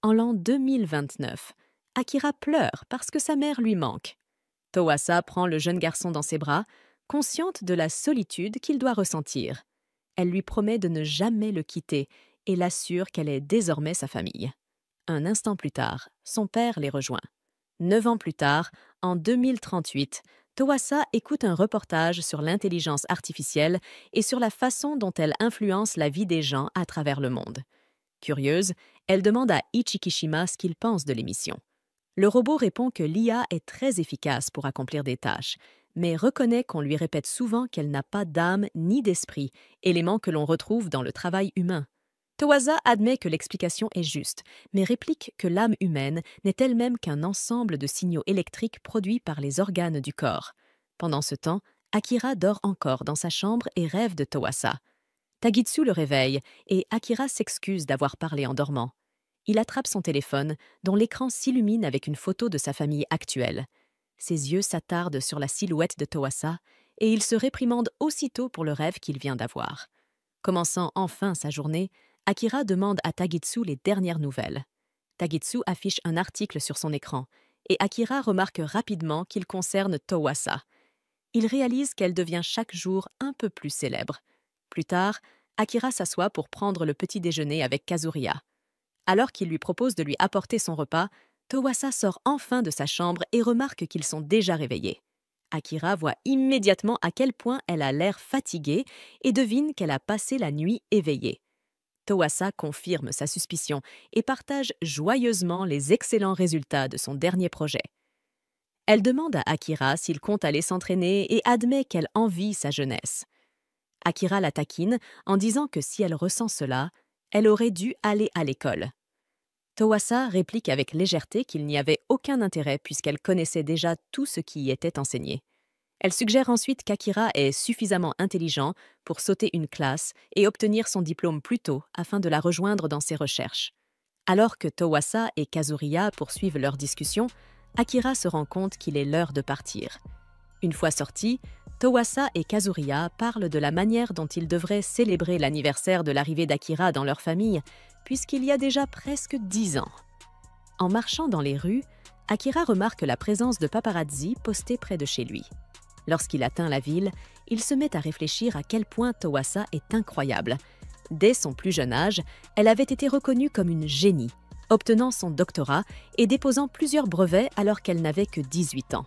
En l'an 2029, Akira pleure parce que sa mère lui manque. Towasa prend le jeune garçon dans ses bras, consciente de la solitude qu'il doit ressentir. Elle lui promet de ne jamais le quitter et l'assure qu'elle est désormais sa famille. Un instant plus tard, son père les rejoint. 9 ans plus tard, en 2038, Towasa écoute un reportage sur l'intelligence artificielle et sur la façon dont elle influence la vie des gens à travers le monde. Curieuse, elle demande à Ichikishima ce qu'il pense de l'émission. Le robot répond que l'IA est très efficace pour accomplir des tâches, mais reconnaît qu'on lui répète souvent qu'elle n'a pas d'âme ni d'esprit, éléments que l'on retrouve dans le travail humain. Towasa admet que l'explication est juste, mais réplique que l'âme humaine n'est elle-même qu'un ensemble de signaux électriques produits par les organes du corps. Pendant ce temps, Akira dort encore dans sa chambre et rêve de Towasa. Tagitsu le réveille et Akira s'excuse d'avoir parlé en dormant. Il attrape son téléphone, dont l'écran s'illumine avec une photo de sa famille actuelle. Ses yeux s'attardent sur la silhouette de Towasa et il se réprimande aussitôt pour le rêve qu'il vient d'avoir. Commençant enfin sa journée, Akira demande à Tagitsu les dernières nouvelles. Tagitsu affiche un article sur son écran et Akira remarque rapidement qu'il concerne Towasa. Il réalise qu'elle devient chaque jour un peu plus célèbre. Plus tard, Akira s'assoit pour prendre le petit déjeuner avec Kazuria. Alors qu'il lui propose de lui apporter son repas, Towasa sort enfin de sa chambre et remarque qu'ils sont déjà réveillés. Akira voit immédiatement à quel point elle a l'air fatiguée et devine qu'elle a passé la nuit éveillée. Towasa confirme sa suspicion et partage joyeusement les excellents résultats de son dernier projet. Elle demande à Akira s'il compte aller s'entraîner et admet qu'elle envie sa jeunesse. Akira la taquine en disant que si elle ressent cela, elle aurait dû aller à l'école. Towasa réplique avec légèreté qu'il n'y avait aucun intérêt puisqu'elle connaissait déjà tout ce qui y était enseigné. Elle suggère ensuite qu'Akira est suffisamment intelligent pour sauter une classe et obtenir son diplôme plus tôt afin de la rejoindre dans ses recherches. Alors que Towasa et Kazuria poursuivent leur discussion, Akira se rend compte qu'il est l'heure de partir. Une fois sortis, Towasa et Kazuria parlent de la manière dont ils devraient célébrer l'anniversaire de l'arrivée d'Akira dans leur famille, puisqu'il y a déjà presque 10 ans. En marchant dans les rues, Akira remarque la présence de paparazzi postés près de chez lui. Lorsqu'il atteint la ville, il se met à réfléchir à quel point Towasa est incroyable. Dès son plus jeune âge, elle avait été reconnue comme une génie, obtenant son doctorat et déposant plusieurs brevets alors qu'elle n'avait que 18 ans.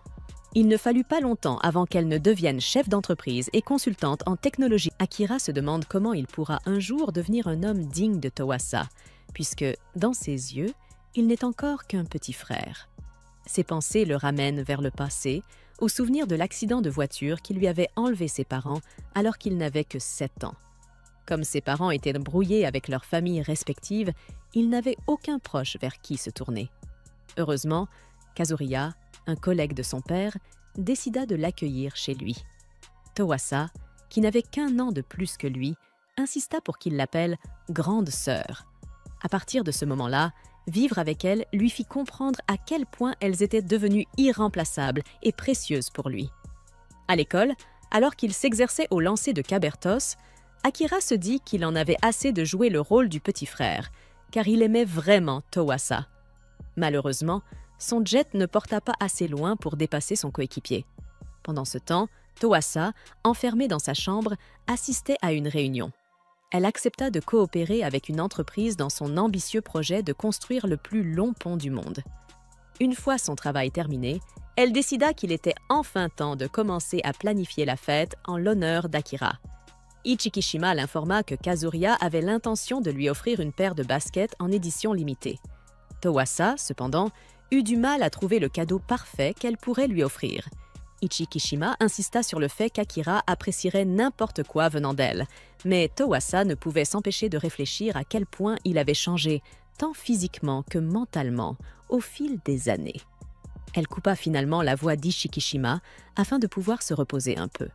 Il ne fallut pas longtemps avant qu'elle ne devienne chef d'entreprise et consultante en technologie. Akira se demande comment il pourra un jour devenir un homme digne de Towasa, puisque, dans ses yeux, il n'est encore qu'un petit frère. Ses pensées le ramènent vers le passé, au souvenir de l'accident de voiture qui lui avait enlevé ses parents alors qu'il n'avait que 7 ans. Comme ses parents étaient brouillés avec leurs familles respectives, il n'avait aucun proche vers qui se tourner. Heureusement, Kazuria, un collègue de son père, décida de l'accueillir chez lui. Towasa, qui n'avait qu'1 an de plus que lui, insista pour qu'il l'appelle « grande sœur ». À partir de ce moment-là, vivre avec elle lui fit comprendre à quel point elles étaient devenues irremplaçables et précieuses pour lui. À l'école, alors qu'il s'exerçait au lancer de Cabertos, Akira se dit qu'il en avait assez de jouer le rôle du petit frère, car il aimait vraiment Towasa. Malheureusement, son jet ne porta pas assez loin pour dépasser son coéquipier. Pendant ce temps, Towasa, enfermée dans sa chambre, assistait à une réunion. Elle accepta de coopérer avec une entreprise dans son ambitieux projet de construire le plus long pont du monde. Une fois son travail terminé, elle décida qu'il était enfin temps de commencer à planifier la fête en l'honneur d'Akira. Ichikishima l'informa que Kazuria avait l'intention de lui offrir une paire de baskets en édition limitée. Towasa, cependant, eut du mal à trouver le cadeau parfait qu'elle pourrait lui offrir. Ichikishima insista sur le fait qu'Akira apprécierait n'importe quoi venant d'elle, mais Towasa ne pouvait s'empêcher de réfléchir à quel point il avait changé, tant physiquement que mentalement, au fil des années. Elle coupa finalement la voix d'Ichikishima afin de pouvoir se reposer un peu.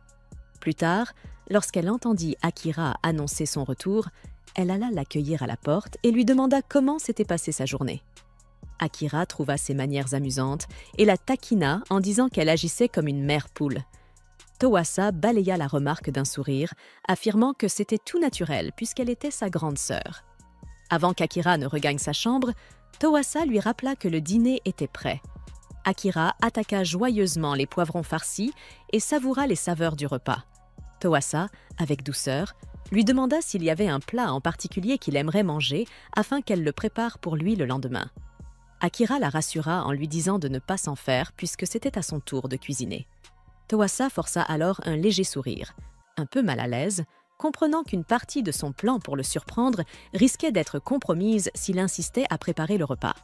Plus tard, lorsqu'elle entendit Akira annoncer son retour, elle alla l'accueillir à la porte et lui demanda comment s'était passée sa journée. Akira trouva ses manières amusantes et la taquina en disant qu'elle agissait comme une mère poule. Towasa balaya la remarque d'un sourire, affirmant que c'était tout naturel puisqu'elle était sa grande sœur. Avant qu'Akira ne regagne sa chambre, Towasa lui rappela que le dîner était prêt. Akira attaqua joyeusement les poivrons farcis et savoura les saveurs du repas. Towasa, avec douceur, lui demanda s'il y avait un plat en particulier qu'il aimerait manger afin qu'elle le prépare pour lui le lendemain. Akira la rassura en lui disant de ne pas s'en faire puisque c'était à son tour de cuisiner. Towasa força alors un léger sourire. Un peu mal à l'aise, comprenant qu'une partie de son plan pour le surprendre risquait d'être compromise s'il insistait à préparer le repas.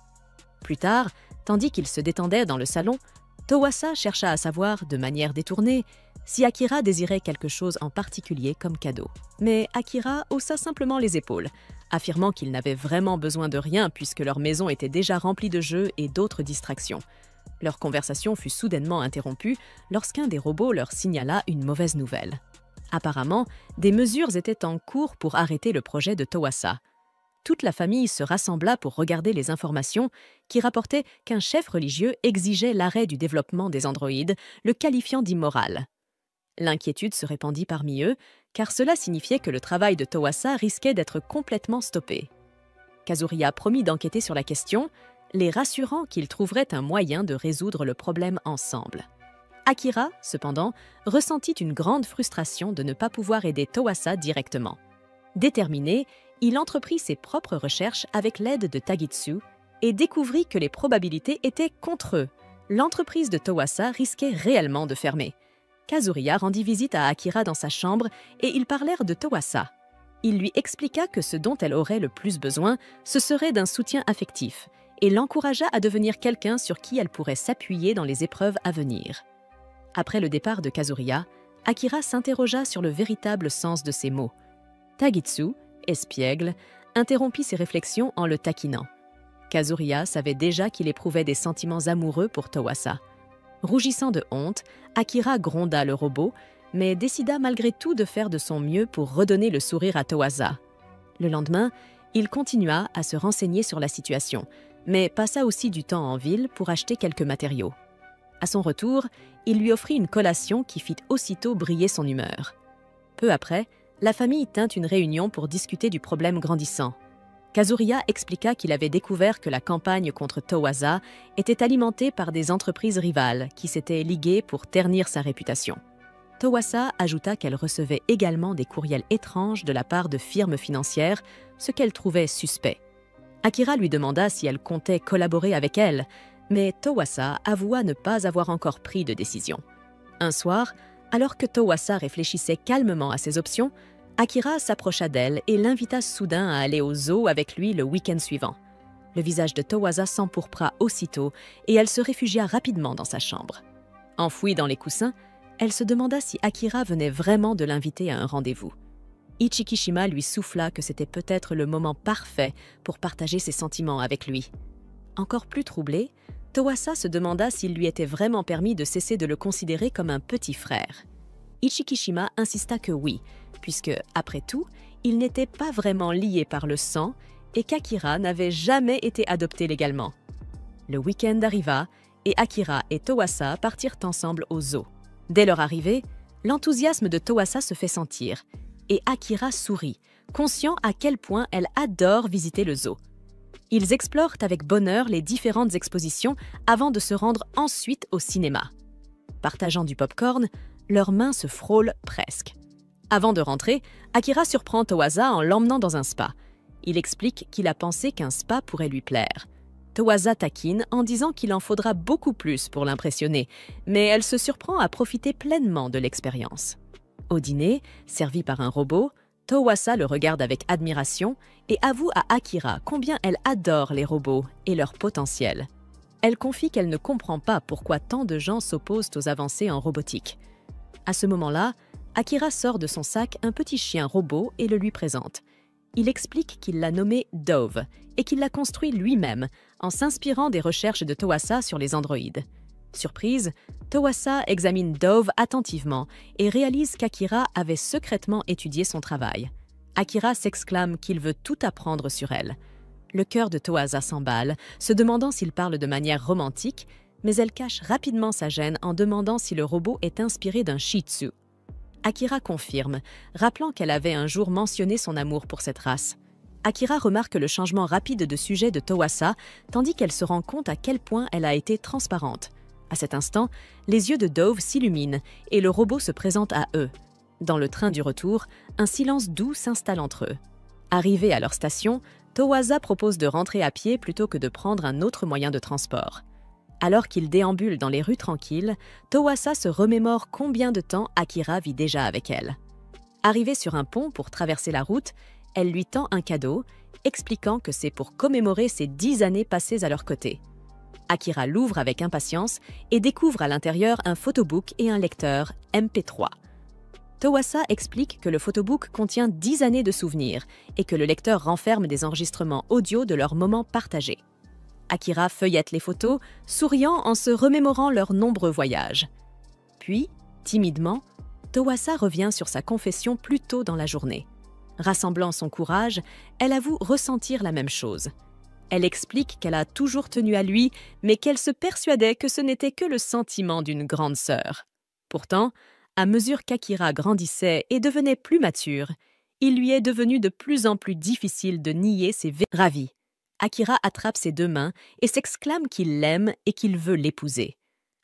Plus tard, tandis qu'il se détendait dans le salon, Towasa chercha à savoir, de manière détournée, si Akira désirait quelque chose en particulier comme cadeau. Mais Akira haussa simplement les épaules, affirmant qu'il n'avait vraiment besoin de rien puisque leur maison était déjà remplie de jeux et d'autres distractions. Leur conversation fut soudainement interrompue lorsqu'un des robots leur signala une mauvaise nouvelle. Apparemment, des mesures étaient en cours pour arrêter le projet de Towasa. Toute la famille se rassembla pour regarder les informations qui rapportaient qu'un chef religieux exigeait l'arrêt du développement des androïdes, le qualifiant d'immoral. L'inquiétude se répandit parmi eux, car cela signifiait que le travail de Towasa risquait d'être complètement stoppé. Kazuriya promit d'enquêter sur la question, les rassurant qu'ils trouveraient un moyen de résoudre le problème ensemble. Akira, cependant, ressentit une grande frustration de ne pas pouvoir aider Towasa directement. Déterminé, il entreprit ses propres recherches avec l'aide de Tagitsu et découvrit que les probabilités étaient contre eux. L'entreprise de Towasa risquait réellement de fermer. Kazuriya rendit visite à Akira dans sa chambre et ils parlèrent de Towasa. Il lui expliqua que ce dont elle aurait le plus besoin, ce serait d'un soutien affectif et l'encouragea à devenir quelqu'un sur qui elle pourrait s'appuyer dans les épreuves à venir. Après le départ de Kazuriya, Akira s'interrogea sur le véritable sens de ces mots. Tagitsu, espiègle, interrompit ses réflexions en le taquinant. Kazuriya savait déjà qu'il éprouvait des sentiments amoureux pour Towasa. Rougissant de honte, Akira gronda le robot, mais décida malgré tout de faire de son mieux pour redonner le sourire à Towasa. Le lendemain, il continua à se renseigner sur la situation, mais passa aussi du temps en ville pour acheter quelques matériaux. À son retour, il lui offrit une collation qui fit aussitôt briller son humeur. Peu après, la famille tint une réunion pour discuter du problème grandissant. Kazuriya expliqua qu'il avait découvert que la campagne contre Towasa était alimentée par des entreprises rivales qui s'étaient liguées pour ternir sa réputation. Towasa ajouta qu'elle recevait également des courriels étranges de la part de firmes financières, ce qu'elle trouvait suspect. Akira lui demanda si elle comptait collaborer avec elle, mais Towasa avoua ne pas avoir encore pris de décision. Un soir, alors que Towasa réfléchissait calmement à ses options, Akira s'approcha d'elle et l'invita soudain à aller au zoo avec lui le week-end suivant. Le visage de Towasa s'empourpra aussitôt et elle se réfugia rapidement dans sa chambre. Enfouie dans les coussins, elle se demanda si Akira venait vraiment de l'inviter à un rendez-vous. Ichikishima lui souffla que c'était peut-être le moment parfait pour partager ses sentiments avec lui. Encore plus troublée, Towasa se demanda s'il lui était vraiment permis de cesser de le considérer comme un petit frère. Ichikishima insista que oui, puisque, après tout, ils n'étaient pas vraiment liés par le sang et qu'Akira n'avait jamais été adopté légalement. Le week-end arriva et Akira et Towasa partirent ensemble au zoo. Dès leur arrivée, l'enthousiasme de Towasa se fait sentir et Akira sourit, conscient à quel point elle adore visiter le zoo. Ils explorent avec bonheur les différentes expositions avant de se rendre ensuite au cinéma. Partageant du pop-corn, leurs mains se frôlent presque. Avant de rentrer, Akira surprend Towasa en l'emmenant dans un spa. Il explique qu'il a pensé qu'un spa pourrait lui plaire. Towasa taquine en disant qu'il en faudra beaucoup plus pour l'impressionner, mais elle se surprend à profiter pleinement de l'expérience. Au dîner, servi par un robot, Towasa le regarde avec admiration et avoue à Akira combien elle adore les robots et leur potentiel. Elle confie qu'elle ne comprend pas pourquoi tant de gens s'opposent aux avancées en robotique. À ce moment-là, Akira sort de son sac un petit chien robot et le lui présente. Il explique qu'il l'a nommé Dove et qu'il l'a construit lui-même en s'inspirant des recherches de Towasa sur les androïdes. Surprise, Towasa examine Dove attentivement et réalise qu'Akira avait secrètement étudié son travail. Akira s'exclame qu'il veut tout apprendre sur elle. Le cœur de Towasa s'emballe, se demandant s'il parle de manière romantique, mais elle cache rapidement sa gêne en demandant si le robot est inspiré d'un Shih Tzu. Akira confirme, rappelant qu'elle avait un jour mentionné son amour pour cette race. Akira remarque le changement rapide de sujet de Towasa, tandis qu'elle se rend compte à quel point elle a été transparente. À cet instant, les yeux de Dove s'illuminent et le robot se présente à eux. Dans le train du retour, un silence doux s'installe entre eux. Arrivés à leur station, Towasa propose de rentrer à pied plutôt que de prendre un autre moyen de transport. Alors qu'ils déambulent dans les rues tranquilles, Towasa se remémore combien de temps Akira vit déjà avec elle. Arrivée sur un pont pour traverser la route, elle lui tend un cadeau, expliquant que c'est pour commémorer ces 10 années passées à leur côté. Akira l'ouvre avec impatience et découvre à l'intérieur un photobook et un lecteur MP3. Towasa explique que le photobook contient 10 années de souvenirs et que le lecteur renferme des enregistrements audio de leurs moments partagés. Akira feuillette les photos, souriant en se remémorant leurs nombreux voyages. Puis, timidement, Towasa revient sur sa confession plus tôt dans la journée. Rassemblant son courage, elle avoue ressentir la même chose. Elle explique qu'elle a toujours tenu à lui, mais qu'elle se persuadait que ce n'était que le sentiment d'une grande sœur. Pourtant, à mesure qu'Akira grandissait et devenait plus mature, il lui est devenu de plus en plus difficile de nier ses ravis. Akira attrape ses 2 mains et s'exclame qu'il l'aime et qu'il veut l'épouser.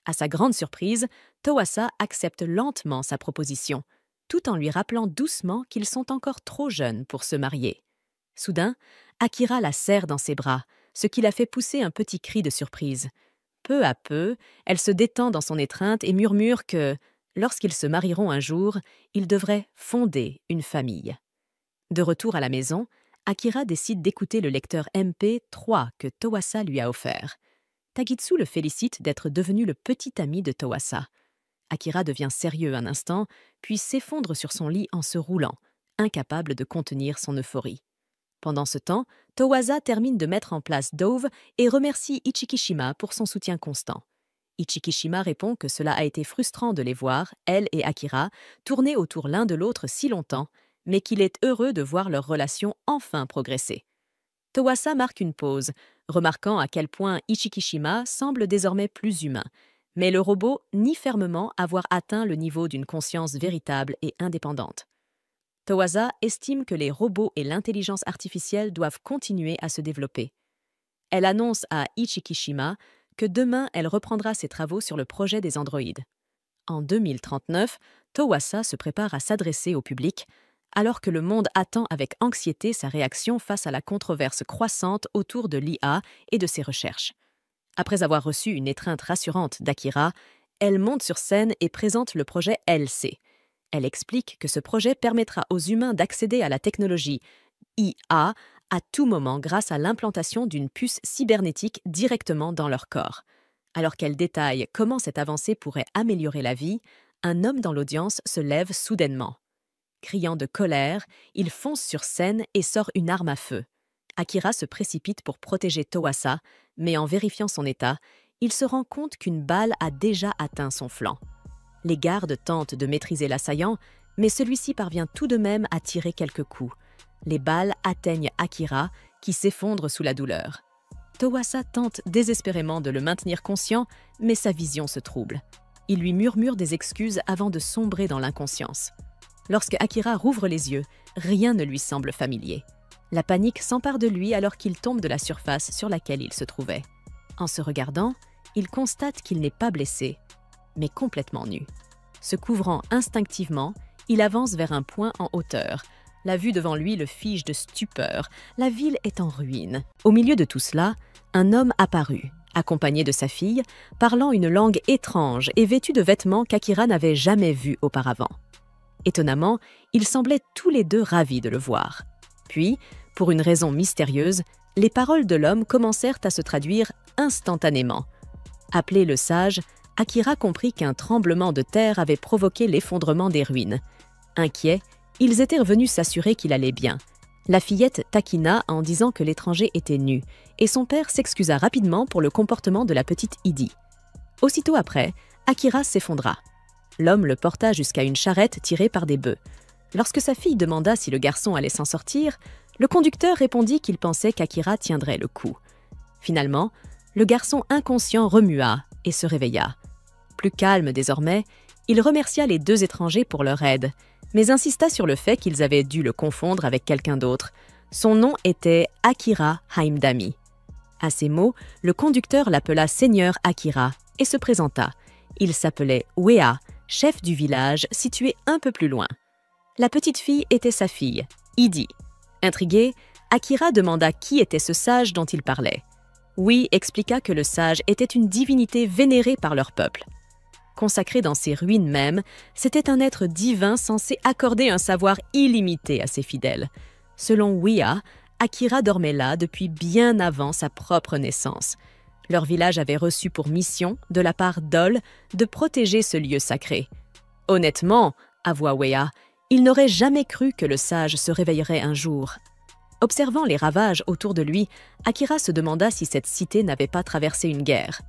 À sa grande surprise, Towasa accepte lentement sa proposition, tout en lui rappelant doucement qu'ils sont encore trop jeunes pour se marier. Soudain, Akira la serre dans ses bras, ce qui la fait pousser un petit cri de surprise. Peu à peu, elle se détend dans son étreinte et murmure que, lorsqu'ils se marieront un jour, ils devraient fonder une famille. De retour à la maison, Akira décide d'écouter le lecteur MP3 que Towasa lui a offert. Tagitsu le félicite d'être devenu le petit ami de Towasa. Akira devient sérieux un instant, puis s'effondre sur son lit en se roulant, incapable de contenir son euphorie. Pendant ce temps, Towasa termine de mettre en place Dove et remercie Ichikishima pour son soutien constant. Ichikishima répond que cela a été frustrant de les voir, elle et Akira, tourner autour l'un de l'autre si longtemps, mais qu'il est heureux de voir leur relation enfin progresser. Towasa marque une pause, remarquant à quel point Ichikishima semble désormais plus humain, mais le robot nie fermement avoir atteint le niveau d'une conscience véritable et indépendante. Towasa estime que les robots et l'intelligence artificielle doivent continuer à se développer. Elle annonce à Ichikishima que demain elle reprendra ses travaux sur le projet des androïdes. En 2039, Towasa se prépare à s'adresser au public, alors que le monde attend avec anxiété sa réaction face à la controverse croissante autour de l'IA et de ses recherches. Après avoir reçu une étreinte rassurante d'Akira, elle monte sur scène et présente le projet LC. Elle explique que ce projet permettra aux humains d'accéder à la technologie IA à tout moment grâce à l'implantation d'une puce cybernétique directement dans leur corps. Alors qu'elle détaille comment cette avancée pourrait améliorer la vie, un homme dans l'audience se lève soudainement. Criant de colère, il fonce sur scène et sort une arme à feu. Akira se précipite pour protéger Towasa, mais en vérifiant son état, il se rend compte qu'une balle a déjà atteint son flanc. Les gardes tentent de maîtriser l'assaillant, mais celui-ci parvient tout de même à tirer quelques coups. Les balles atteignent Akira, qui s'effondre sous la douleur. Towasa tente désespérément de le maintenir conscient, mais sa vision se trouble. Il lui murmure des excuses avant de sombrer dans l'inconscience. Lorsque Akira rouvre les yeux, rien ne lui semble familier. La panique s'empare de lui alors qu'il tombe de la surface sur laquelle il se trouvait. En se regardant, il constate qu'il n'est pas blessé, mais complètement nu. Se couvrant instinctivement, il avance vers un point en hauteur. La vue devant lui le fige de stupeur. La ville est en ruine. Au milieu de tout cela, un homme apparut, accompagné de sa fille, parlant une langue étrange et vêtu de vêtements qu'Akira n'avait jamais vus auparavant. Étonnamment, ils semblaient tous les deux ravis de le voir. Puis, pour une raison mystérieuse, les paroles de l'homme commencèrent à se traduire instantanément. Appelé le sage, Akira comprit qu'un tremblement de terre avait provoqué l'effondrement des ruines. Inquiets, ils étaient revenus s'assurer qu'il allait bien. La fillette taquina en disant que l'étranger était nu, et son père s'excusa rapidement pour le comportement de la petite Idi. Aussitôt après, Akira s'effondra. L'homme le porta jusqu'à une charrette tirée par des bœufs. Lorsque sa fille demanda si le garçon allait s'en sortir, le conducteur répondit qu'il pensait qu'Akira tiendrait le coup. Finalement, le garçon inconscient remua et se réveilla. Plus calme désormais, il remercia les 2 étrangers pour leur aide, mais insista sur le fait qu'ils avaient dû le confondre avec quelqu'un d'autre, Son nom était Akira Haimdami. À ces mots, le conducteur l'appela Seigneur Akira et se présenta. Il s'appelait Wea, chef du village situé un peu plus loin. La petite fille était sa fille, Idi. Intrigué, Akira demanda qui était ce sage dont il parlait. Wei expliqua que le sage était une divinité vénérée par leur peuple. Consacré dans ses ruines même, c'était un être divin censé accorder un savoir illimité à ses fidèles. Selon Wea, Akira dormait là depuis bien avant sa propre naissance. Leur village avait reçu pour mission, de la part d'Ol, de protéger ce lieu sacré. Honnêtement, avoua Wea, il n'aurait jamais cru que le sage se réveillerait un jour. Observant les ravages autour de lui, Akira se demanda si cette cité n'avait pas traversé une guerre.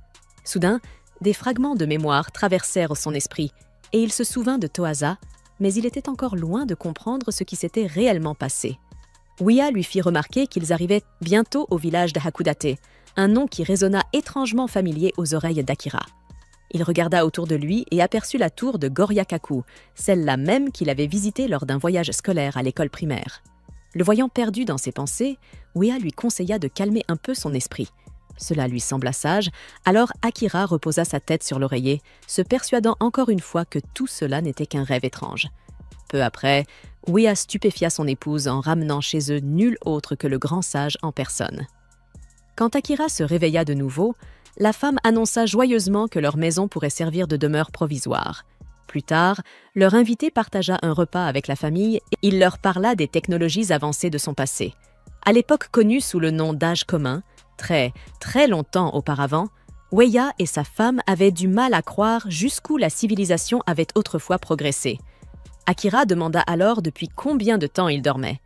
Soudain, des fragments de mémoire traversèrent son esprit, et il se souvint de Toasa, mais il était encore loin de comprendre ce qui s'était réellement passé. Wea lui fit remarquer qu'ils arrivaient bientôt au village de Hakudate, un nom qui résonna étrangement familier aux oreilles d'Akira. Il regarda autour de lui et aperçut la tour de Goryakaku, celle-là même qu'il avait visitée lors d'un voyage scolaire à l'école primaire. Le voyant perdu dans ses pensées, Wea lui conseilla de calmer un peu son esprit. Cela lui sembla sage, alors Akira reposa sa tête sur l'oreiller, se persuadant encore une fois que tout cela n'était qu'un rêve étrange. Peu après, Wea stupéfia son épouse en ramenant chez eux nul autre que le grand sage en personne. Quand Akira se réveilla de nouveau, la femme annonça joyeusement que leur maison pourrait servir de demeure provisoire. Plus tard, leur invité partagea un repas avec la famille et il leur parla des technologies avancées de son passé. À l'époque connue sous le nom d'âge commun, très longtemps auparavant, Wea et sa femme avaient du mal à croire jusqu'où la civilisation avait autrefois progressé. Akira demanda alors depuis combien de temps il dormait.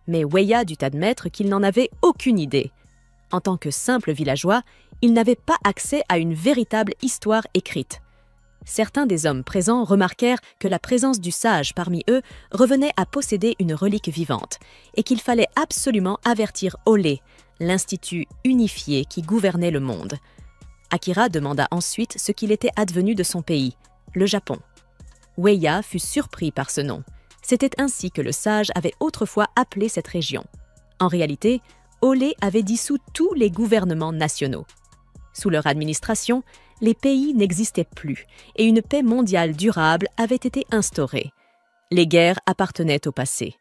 Mais Wea dut admettre qu'il n'en avait aucune idée. En tant que simple villageois, il n'avait pas accès à une véritable histoire écrite. Certains des hommes présents remarquèrent que la présence du sage parmi eux revenait à posséder une relique vivante et qu'il fallait absolument avertir Olé, l'institut unifié qui gouvernait le monde. Akira demanda ensuite ce qu'il était advenu de son pays, le Japon. Wea fut surpris par ce nom. C'était ainsi que le sage avait autrefois appelé cette région. En réalité, Olé avait dissous tous les gouvernements nationaux. Sous leur administration, les pays n'existaient plus et une paix mondiale durable avait été instaurée. Les guerres appartenaient au passé.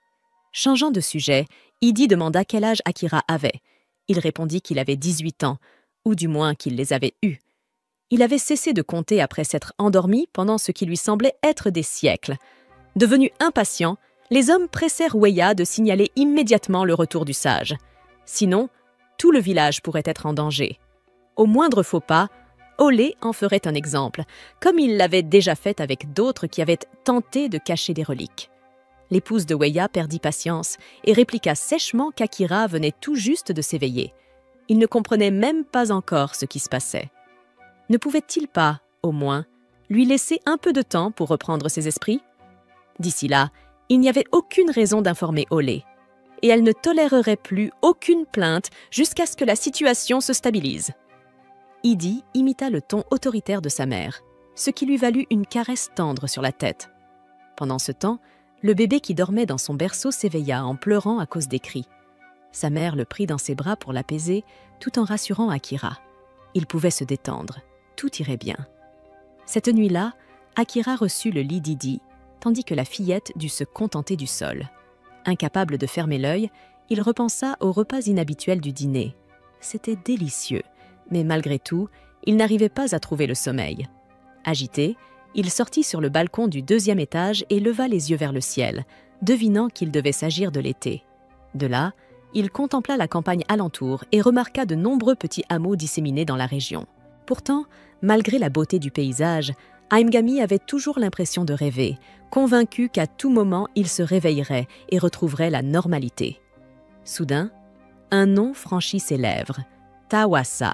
Changeant de sujet, Idi demanda quel âge Akira avait. Il répondit qu'il avait 18 ans, ou du moins qu'il les avait eus. Il avait cessé de compter après s'être endormi pendant ce qui lui semblait être des siècles. Devenus impatients, les hommes pressèrent Wea de signaler immédiatement le retour du sage. Sinon, tout le village pourrait être en danger. Au moindre faux pas, Olé en ferait un exemple, comme il l'avait déjà fait avec d'autres qui avaient tenté de cacher des reliques. L'épouse de Wea perdit patience et répliqua sèchement qu'Akira venait tout juste de s'éveiller. Il ne comprenait même pas encore ce qui se passait. Ne pouvait-il pas, au moins, lui laisser un peu de temps pour reprendre ses esprits? D'ici là, il n'y avait aucune raison d'informer Olé, et elle ne tolérerait plus aucune plainte jusqu'à ce que la situation se stabilise. Idi imita le ton autoritaire de sa mère, ce qui lui valut une caresse tendre sur la tête. Pendant ce temps, le bébé qui dormait dans son berceau s'éveilla en pleurant à cause des cris. Sa mère le prit dans ses bras pour l'apaiser, tout en rassurant Akira. Il pouvait se détendre, tout irait bien. Cette nuit-là, Akira reçut le lit d'Idi, tandis que la fillette dut se contenter du sol. Incapable de fermer l'œil, il repensa au repas inhabituel du dîner. C'était délicieux, mais malgré tout, il n'arrivait pas à trouver le sommeil. Agité, il sortit sur le balcon du 2e étage et leva les yeux vers le ciel, devinant qu'il devait s'agir de l'été. De là, il contempla la campagne alentour et remarqua de nombreux petits hameaux disséminés dans la région. Pourtant, malgré la beauté du paysage, Haimgami avait toujours l'impression de rêver, convaincu qu'à tout moment il se réveillerait et retrouverait la normalité. Soudain, un nom franchit ses lèvres, Tawasa.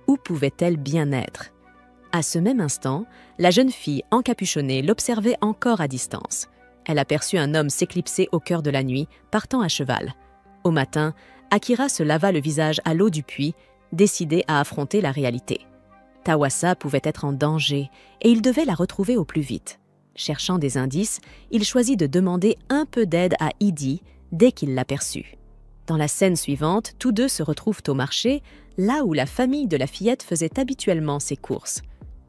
Où pouvait-elle bien être? À ce même instant, la jeune fille encapuchonnée l'observait encore à distance. Elle aperçut un homme s'éclipser au cœur de la nuit, partant à cheval. Au matin, Akira se lava le visage à l'eau du puits, décidé à affronter la réalité. Tawasa pouvait être en danger et il devait la retrouver au plus vite. Cherchant des indices, il choisit de demander un peu d'aide à Idi dès qu'il l'aperçut. Dans la scène suivante, tous deux se retrouvent au marché, là où la famille de la fillette faisait habituellement ses courses.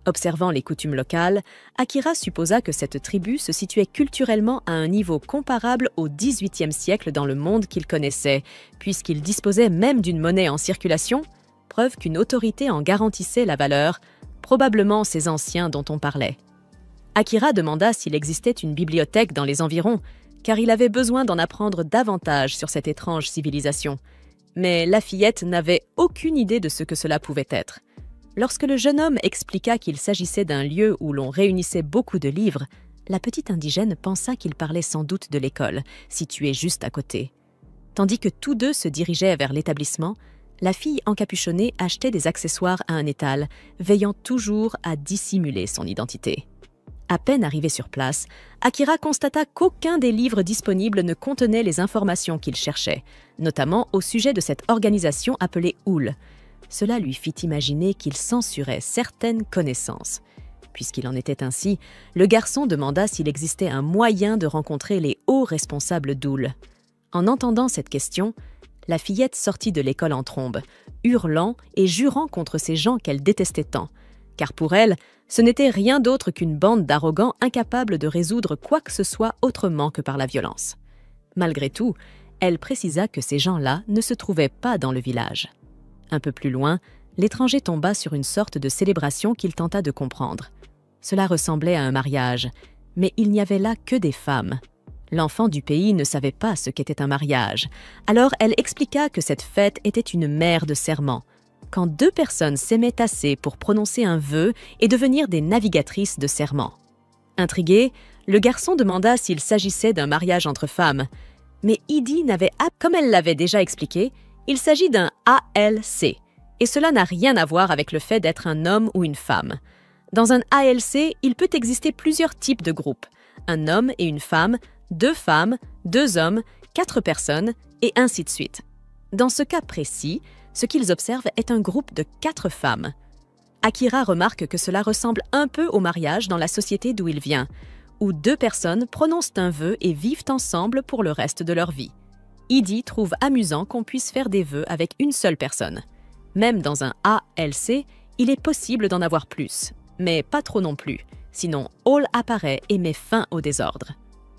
Observant les coutumes locales, Akira supposa que cette tribu se situait culturellement à un niveau comparable au XVIIIe siècle dans le monde qu'il connaissait, puisqu'il disposait même d'une monnaie en circulation, preuve qu'une autorité en garantissait la valeur, probablement ces anciens dont on parlait. Akira demanda s'il existait une bibliothèque dans les environs, car il avait besoin d'en apprendre davantage sur cette étrange civilisation. Mais la fillette n'avait aucune idée de ce que cela pouvait être. Lorsque le jeune homme expliqua qu'il s'agissait d'un lieu où l'on réunissait beaucoup de livres, la petite indigène pensa qu'il parlait sans doute de l'école, située juste à côté. Tandis que tous deux se dirigeaient vers l'établissement, la fille encapuchonnée achetait des accessoires à un étal, veillant toujours à dissimuler son identité. À peine arrivé sur place, Akira constata qu'aucun des livres disponibles ne contenait les informations qu'il cherchait, notamment au sujet de cette organisation appelée Houle. Cela lui fit imaginer qu'il censurait certaines connaissances. Puisqu'il en était ainsi, le garçon demanda s'il existait un moyen de rencontrer les hauts responsables d'Houle. En entendant cette question, la fillette sortit de l'école en trombe, hurlant et jurant contre ces gens qu'elle détestait tant, car pour elle, ce n'était rien d'autre qu'une bande d'arrogants incapables de résoudre quoi que ce soit autrement que par la violence. Malgré tout, elle précisa que ces gens-là ne se trouvaient pas dans le village. Un peu plus loin, l'étranger tomba sur une sorte de célébration qu'il tenta de comprendre. Cela ressemblait à un mariage, mais il n'y avait là que des femmes. L'enfant du pays ne savait pas ce qu'était un mariage, alors elle expliqua que cette fête était une mère de serment, quand deux personnes s'aimaient assez pour prononcer un vœu et devenir des navigatrices de serment. Intrigué, le garçon demanda s'il s'agissait d'un mariage entre femmes, mais Edie n'avait pas, comme elle l'avait déjà expliqué, il s'agit d'un ALC, et cela n'a rien à voir avec le fait d'être un homme ou une femme. Dans un ALC, il peut exister plusieurs types de groupes, un homme et une femme, 2 femmes, 2 hommes, 4 personnes, et ainsi de suite. Dans ce cas précis, ce qu'ils observent est un groupe de 4 femmes. Akira remarque que cela ressemble un peu au mariage dans la société d'où il vient, où 2 personnes prononcent un vœu et vivent ensemble pour le reste de leur vie. Edie trouve amusant qu'on puisse faire des vœux avec une seule personne. Même dans un ALC, il est possible d'en avoir plus, mais pas trop non plus, sinon Hall apparaît et met fin au désordre.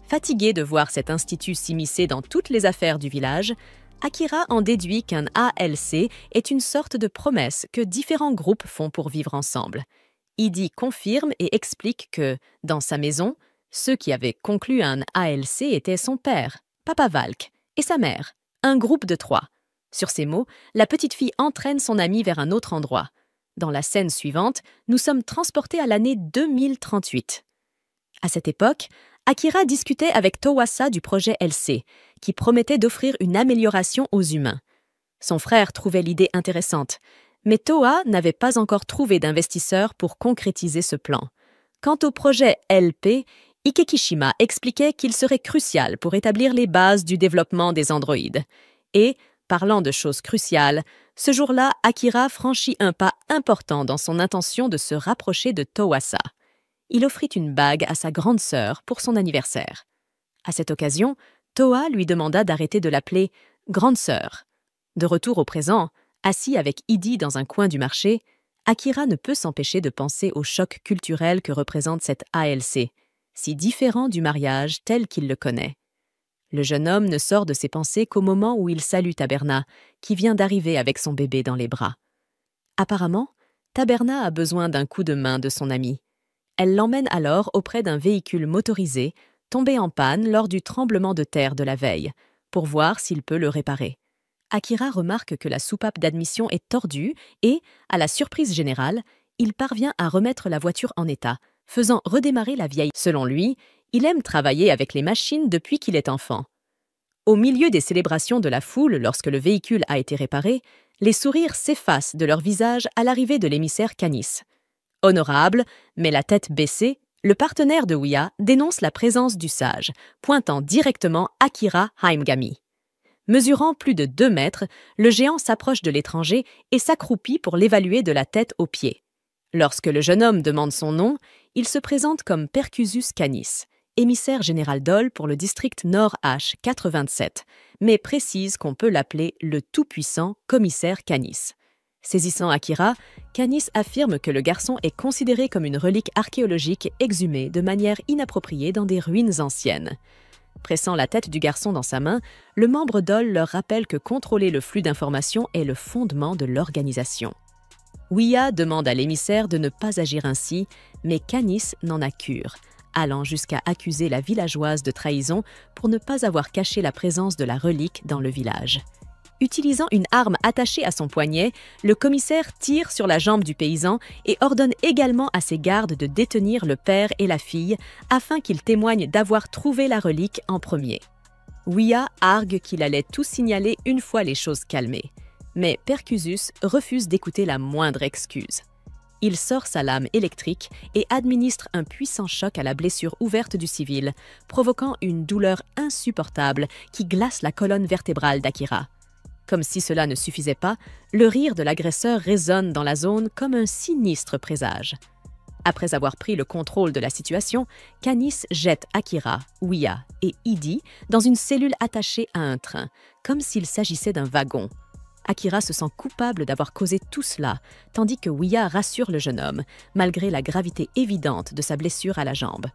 Fatigué de voir cet institut s'immiscer dans toutes les affaires du village, Akira en déduit qu'un ALC est une sorte de promesse que différents groupes font pour vivre ensemble. Edie confirme et explique que, dans sa maison, ceux qui avaient conclu un ALC étaient son père, Papa Valk, et sa mère, un groupe de 3. Sur ces mots, la petite fille entraîne son amie vers un autre endroit. Dans la scène suivante, nous sommes transportés à l'année 2038. À cette époque, Akira discutait avec Towasa du projet LC, qui promettait d'offrir une amélioration aux humains. Son frère trouvait l'idée intéressante, mais Toa n'avait pas encore trouvé d'investisseurs pour concrétiser ce plan. Quant au projet LP, Ikekishima expliquait qu'il serait crucial pour établir les bases du développement des androïdes. Et, parlant de choses cruciales, ce jour-là, Akira franchit un pas important dans son intention de se rapprocher de Towasa. Il offrit une bague à sa grande sœur pour son anniversaire. À cette occasion, Toa lui demanda d'arrêter de l'appeler « grande sœur ». De retour au présent, assis avec Edie dans un coin du marché, Akira ne peut s'empêcher de penser au choc culturel que représente cet ALC, si différent du mariage tel qu'il le connaît. Le jeune homme ne sort de ses pensées qu'au moment où il salue Taberna, qui vient d'arriver avec son bébé dans les bras. Apparemment, Taberna a besoin d'un coup de main de son ami. Elle l'emmène alors auprès d'un véhicule motorisé, tombé en panne lors du tremblement de terre de la veille, pour voir s'il peut le réparer. Akira remarque que la soupape d'admission est tordue et, à la surprise générale, il parvient à remettre la voiture en état, faisant redémarrer la vieille. Selon lui, il aime travailler avec les machines depuis qu'il est enfant. Au milieu des célébrations de la foule lorsque le véhicule a été réparé, les sourires s'effacent de leur visage à l'arrivée de l'émissaire Canis. Honorable, mais la tête baissée, le partenaire de Ouya dénonce la présence du sage, pointant directement Akira Haimgami. Mesurant plus de 2 mètres, le géant s'approche de l'étranger et s'accroupit pour l'évaluer de la tête aux pieds. Lorsque le jeune homme demande son nom, il se présente comme Percusus Canis, émissaire général Dol pour le district Nord H 427, mais précise qu'on peut l'appeler le tout-puissant commissaire Canis. Saisissant Akira, Canis affirme que le garçon est considéré comme une relique archéologique exhumée de manière inappropriée dans des ruines anciennes. Pressant la tête du garçon dans sa main, le membre Dol leur rappelle que contrôler le flux d'informations est le fondement de l'organisation. Ouya demande à l'émissaire de ne pas agir ainsi, mais Canis n'en a cure, allant jusqu'à accuser la villageoise de trahison pour ne pas avoir caché la présence de la relique dans le village. Utilisant une arme attachée à son poignet, le commissaire tire sur la jambe du paysan et ordonne également à ses gardes de détenir le père et la fille afin qu'ils témoignent d'avoir trouvé la relique en premier. Ouya argue qu'il allait tout signaler une fois les choses calmées, mais Percusus refuse d'écouter la moindre excuse. Il sort sa lame électrique et administre un puissant choc à la blessure ouverte du civil, provoquant une douleur insupportable qui glace la colonne vertébrale d'Akira. Comme si cela ne suffisait pas, le rire de l'agresseur résonne dans la zone comme un sinistre présage. Après avoir pris le contrôle de la situation, Canis jette Akira, Ouya et Idi dans une cellule attachée à un train, comme s'il s'agissait d'un wagon. Akira se sent coupable d'avoir causé tout cela, tandis que Ouya rassure le jeune homme, malgré la gravité évidente de sa blessure à la jambe.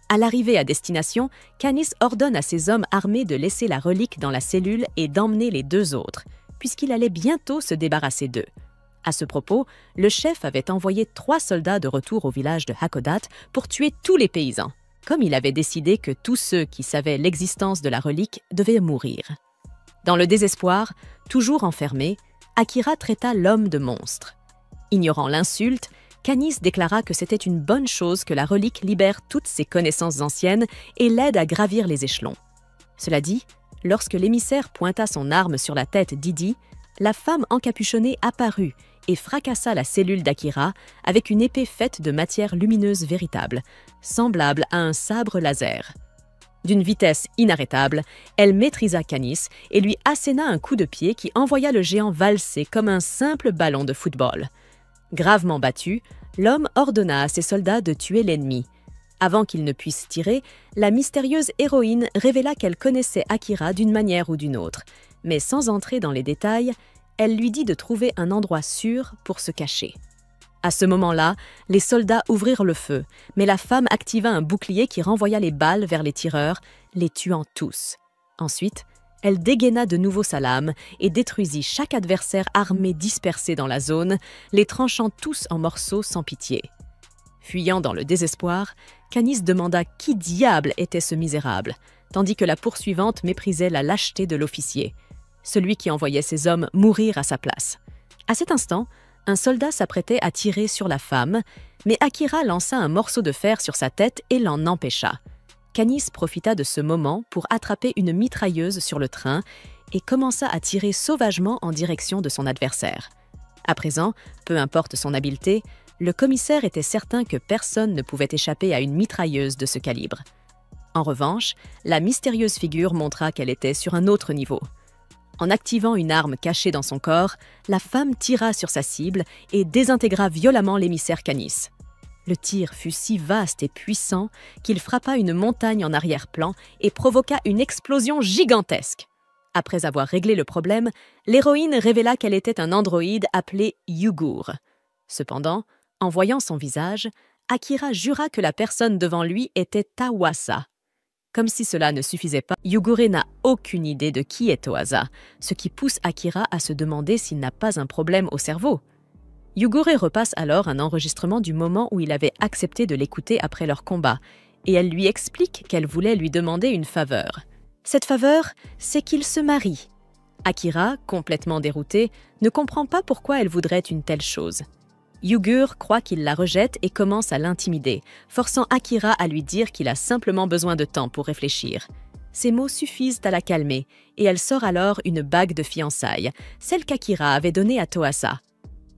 À l'arrivée à destination, Canis ordonne à ses hommes armés de laisser la relique dans la cellule et d'emmener les deux autres, puisqu'il allait bientôt se débarrasser d'eux. À ce propos, le chef avait envoyé 3 soldats de retour au village de Hakodat pour tuer tous les paysans, comme il avait décidé que tous ceux qui savaient l'existence de la relique devaient mourir. Dans le désespoir, toujours enfermé, Akira traita l'homme de monstre. Ignorant l'insulte, Canis déclara que c'était une bonne chose que la relique libère toutes ses connaissances anciennes et l'aide à gravir les échelons. Cela dit, lorsque l'émissaire pointa son arme sur la tête d'Idi, la femme encapuchonnée apparut et fracassa la cellule d'Akira avec une épée faite de matière lumineuse véritable, semblable à un sabre laser. D'une vitesse inarrêtable, elle maîtrisa Canis et lui asséna un coup de pied qui envoya le géant valser comme un simple ballon de football. Gravement battu, l'homme ordonna à ses soldats de tuer l'ennemi. Avant qu'ils ne puissent tirer, la mystérieuse héroïne révéla qu'elle connaissait Akira d'une manière ou d'une autre, mais sans entrer dans les détails, elle lui dit de trouver un endroit sûr pour se cacher. À ce moment-là, les soldats ouvrirent le feu, mais la femme activa un bouclier qui renvoya les balles vers les tireurs, les tuant tous. Ensuite, elle dégaina de nouveau sa lame et détruisit chaque adversaire armé dispersé dans la zone, les tranchant tous en morceaux sans pitié. Fuyant dans le désespoir, Canis demanda qui diable était ce misérable, tandis que la poursuivante méprisait la lâcheté de l'officier, celui qui envoyait ses hommes mourir à sa place. À cet instant, un soldat s'apprêtait à tirer sur la femme, mais Akira lança un morceau de fer sur sa tête et l'en empêcha. Canis profita de ce moment pour attraper une mitrailleuse sur le train et commença à tirer sauvagement en direction de son adversaire. À présent, peu importe son habileté, le commissaire était certain que personne ne pouvait échapper à une mitrailleuse de ce calibre. En revanche, la mystérieuse figure montra qu'elle était sur un autre niveau. En activant une arme cachée dans son corps, la femme tira sur sa cible et désintégra violemment l'émissaire Canis. Le tir fut si vaste et puissant qu'il frappa une montagne en arrière-plan et provoqua une explosion gigantesque. Après avoir réglé le problème, l'héroïne révéla qu'elle était un androïde appelé Yugur. Cependant, en voyant son visage, Akira jura que la personne devant lui était Tawasa. Comme si cela ne suffisait pas, Yugure n'a aucune idée de qui est Toasa, ce qui pousse Akira à se demander s'il n'a pas un problème au cerveau. Yugure repasse alors un enregistrement du moment où il avait accepté de l'écouter après leur combat, et elle lui explique qu'elle voulait lui demander une faveur. Cette faveur, c'est qu'il se marie. Akira, complètement dérouté, ne comprend pas pourquoi elle voudrait une telle chose. Yugur croit qu'il la rejette et commence à l'intimider, forçant Akira à lui dire qu'il a simplement besoin de temps pour réfléchir. Ces mots suffisent à la calmer, et elle sort alors une bague de fiançailles, celle qu'Akira avait donnée à Toasa.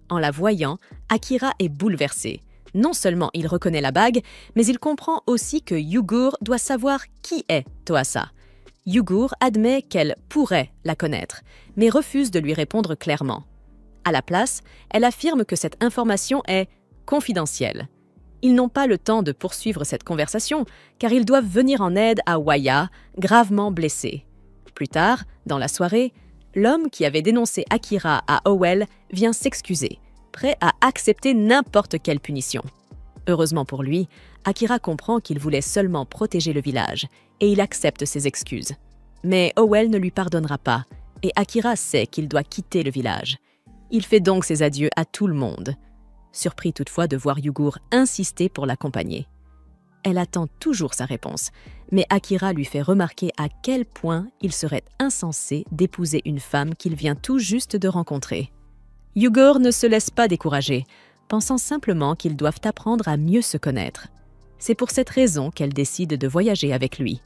En la voyant, Akira est bouleversé. Non seulement il reconnaît la bague, mais il comprend aussi que Yugur doit savoir qui est Toasa. Yugur admet qu'elle pourrait la connaître, mais refuse de lui répondre clairement. À la place, elle affirme que cette information est confidentielle. Ils n'ont pas le temps de poursuivre cette conversation car ils doivent venir en aide à Waya, gravement blessé. Plus tard, dans la soirée, l'homme qui avait dénoncé Akira à Howell vient s'excuser, prêt à accepter n'importe quelle punition. Heureusement pour lui, Akira comprend qu'il voulait seulement protéger le village et il accepte ses excuses. Mais Howell ne lui pardonnera pas et Akira sait qu'il doit quitter le village. Il fait donc ses adieux à tout le monde, surpris toutefois de voir Yugur insister pour l'accompagner. Elle attend toujours sa réponse, mais Akira lui fait remarquer à quel point il serait insensé d'épouser une femme qu'il vient tout juste de rencontrer. Yugur ne se laisse pas décourager, pensant simplement qu'ils doivent apprendre à mieux se connaître. C'est pour cette raison qu'elle décide de voyager avec lui.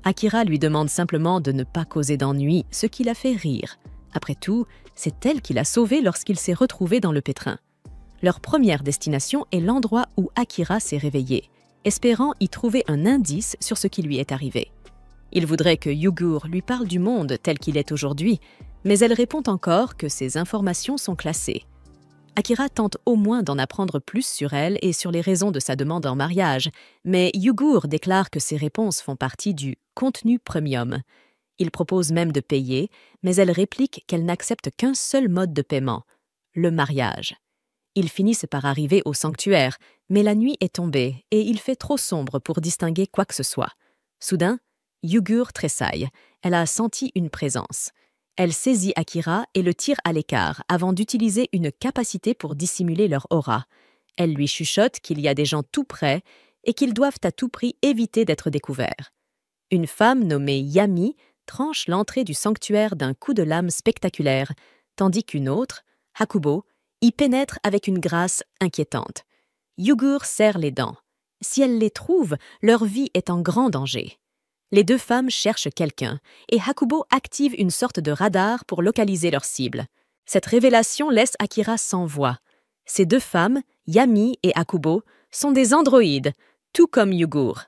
Akira lui demande simplement de ne pas causer d'ennui, ce qui la fait rire. Après tout, c'est elle qui l'a sauvé lorsqu'il s'est retrouvé dans le pétrin. Leur première destination est l'endroit où Akira s'est réveillé, espérant y trouver un indice sur ce qui lui est arrivé. Il voudrait que Yugur lui parle du monde tel qu'il est aujourd'hui, mais elle répond encore que ces informations sont classées. Akira tente au moins d'en apprendre plus sur elle et sur les raisons de sa demande en mariage, mais Yugur déclare que ces réponses font partie du « contenu premium ». Il propose même de payer, mais elle réplique qu'elle n'accepte qu'un seul mode de paiement, le mariage. Ils finissent par arriver au sanctuaire, mais la nuit est tombée et il fait trop sombre pour distinguer quoi que ce soit. Soudain, Yugur tressaille. Elle a senti une présence. Elle saisit Akira et le tire à l'écart avant d'utiliser une capacité pour dissimuler leur aura. Elle lui chuchote qu'il y a des gens tout près et qu'ils doivent à tout prix éviter d'être découverts. Une femme nommée Yami tranche l'entrée du sanctuaire d'un coup de lame spectaculaire, tandis qu'une autre, Hakubo, y pénètre avec une grâce inquiétante. Yugur serre les dents. Si elle les trouve, leur vie est en grand danger. Les deux femmes cherchent quelqu'un, et Hakubo active une sorte de radar pour localiser leur cible. Cette révélation laisse Akira sans voix. Ces deux femmes, Yami et Hakubo, sont des androïdes, tout comme Yugur.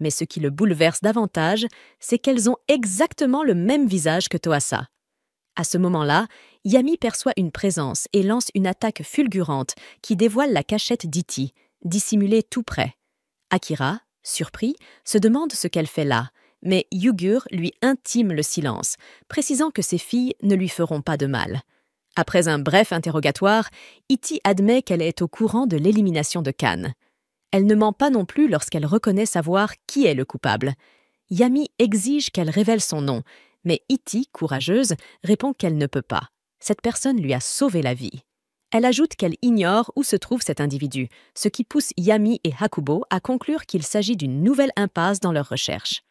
Mais ce qui le bouleverse davantage, c'est qu'elles ont exactement le même visage que Toasa. À ce moment-là, Yami perçoit une présence et lance une attaque fulgurante qui dévoile la cachette d'Itti, dissimulée tout près. Akira, surpris, se demande ce qu'elle fait là, mais Yugur lui intime le silence, précisant que ses filles ne lui feront pas de mal. Après un bref interrogatoire, Itti admet qu'elle est au courant de l'élimination de Kan. Elle ne ment pas non plus lorsqu'elle reconnaît savoir qui est le coupable. Yami exige qu'elle révèle son nom, mais Itti, courageuse, répond qu'elle ne peut pas. Cette personne lui a sauvé la vie. Elle ajoute qu'elle ignore où se trouve cet individu, ce qui pousse Yami et Hakubo à conclure qu'il s'agit d'une nouvelle impasse dans leur recherche.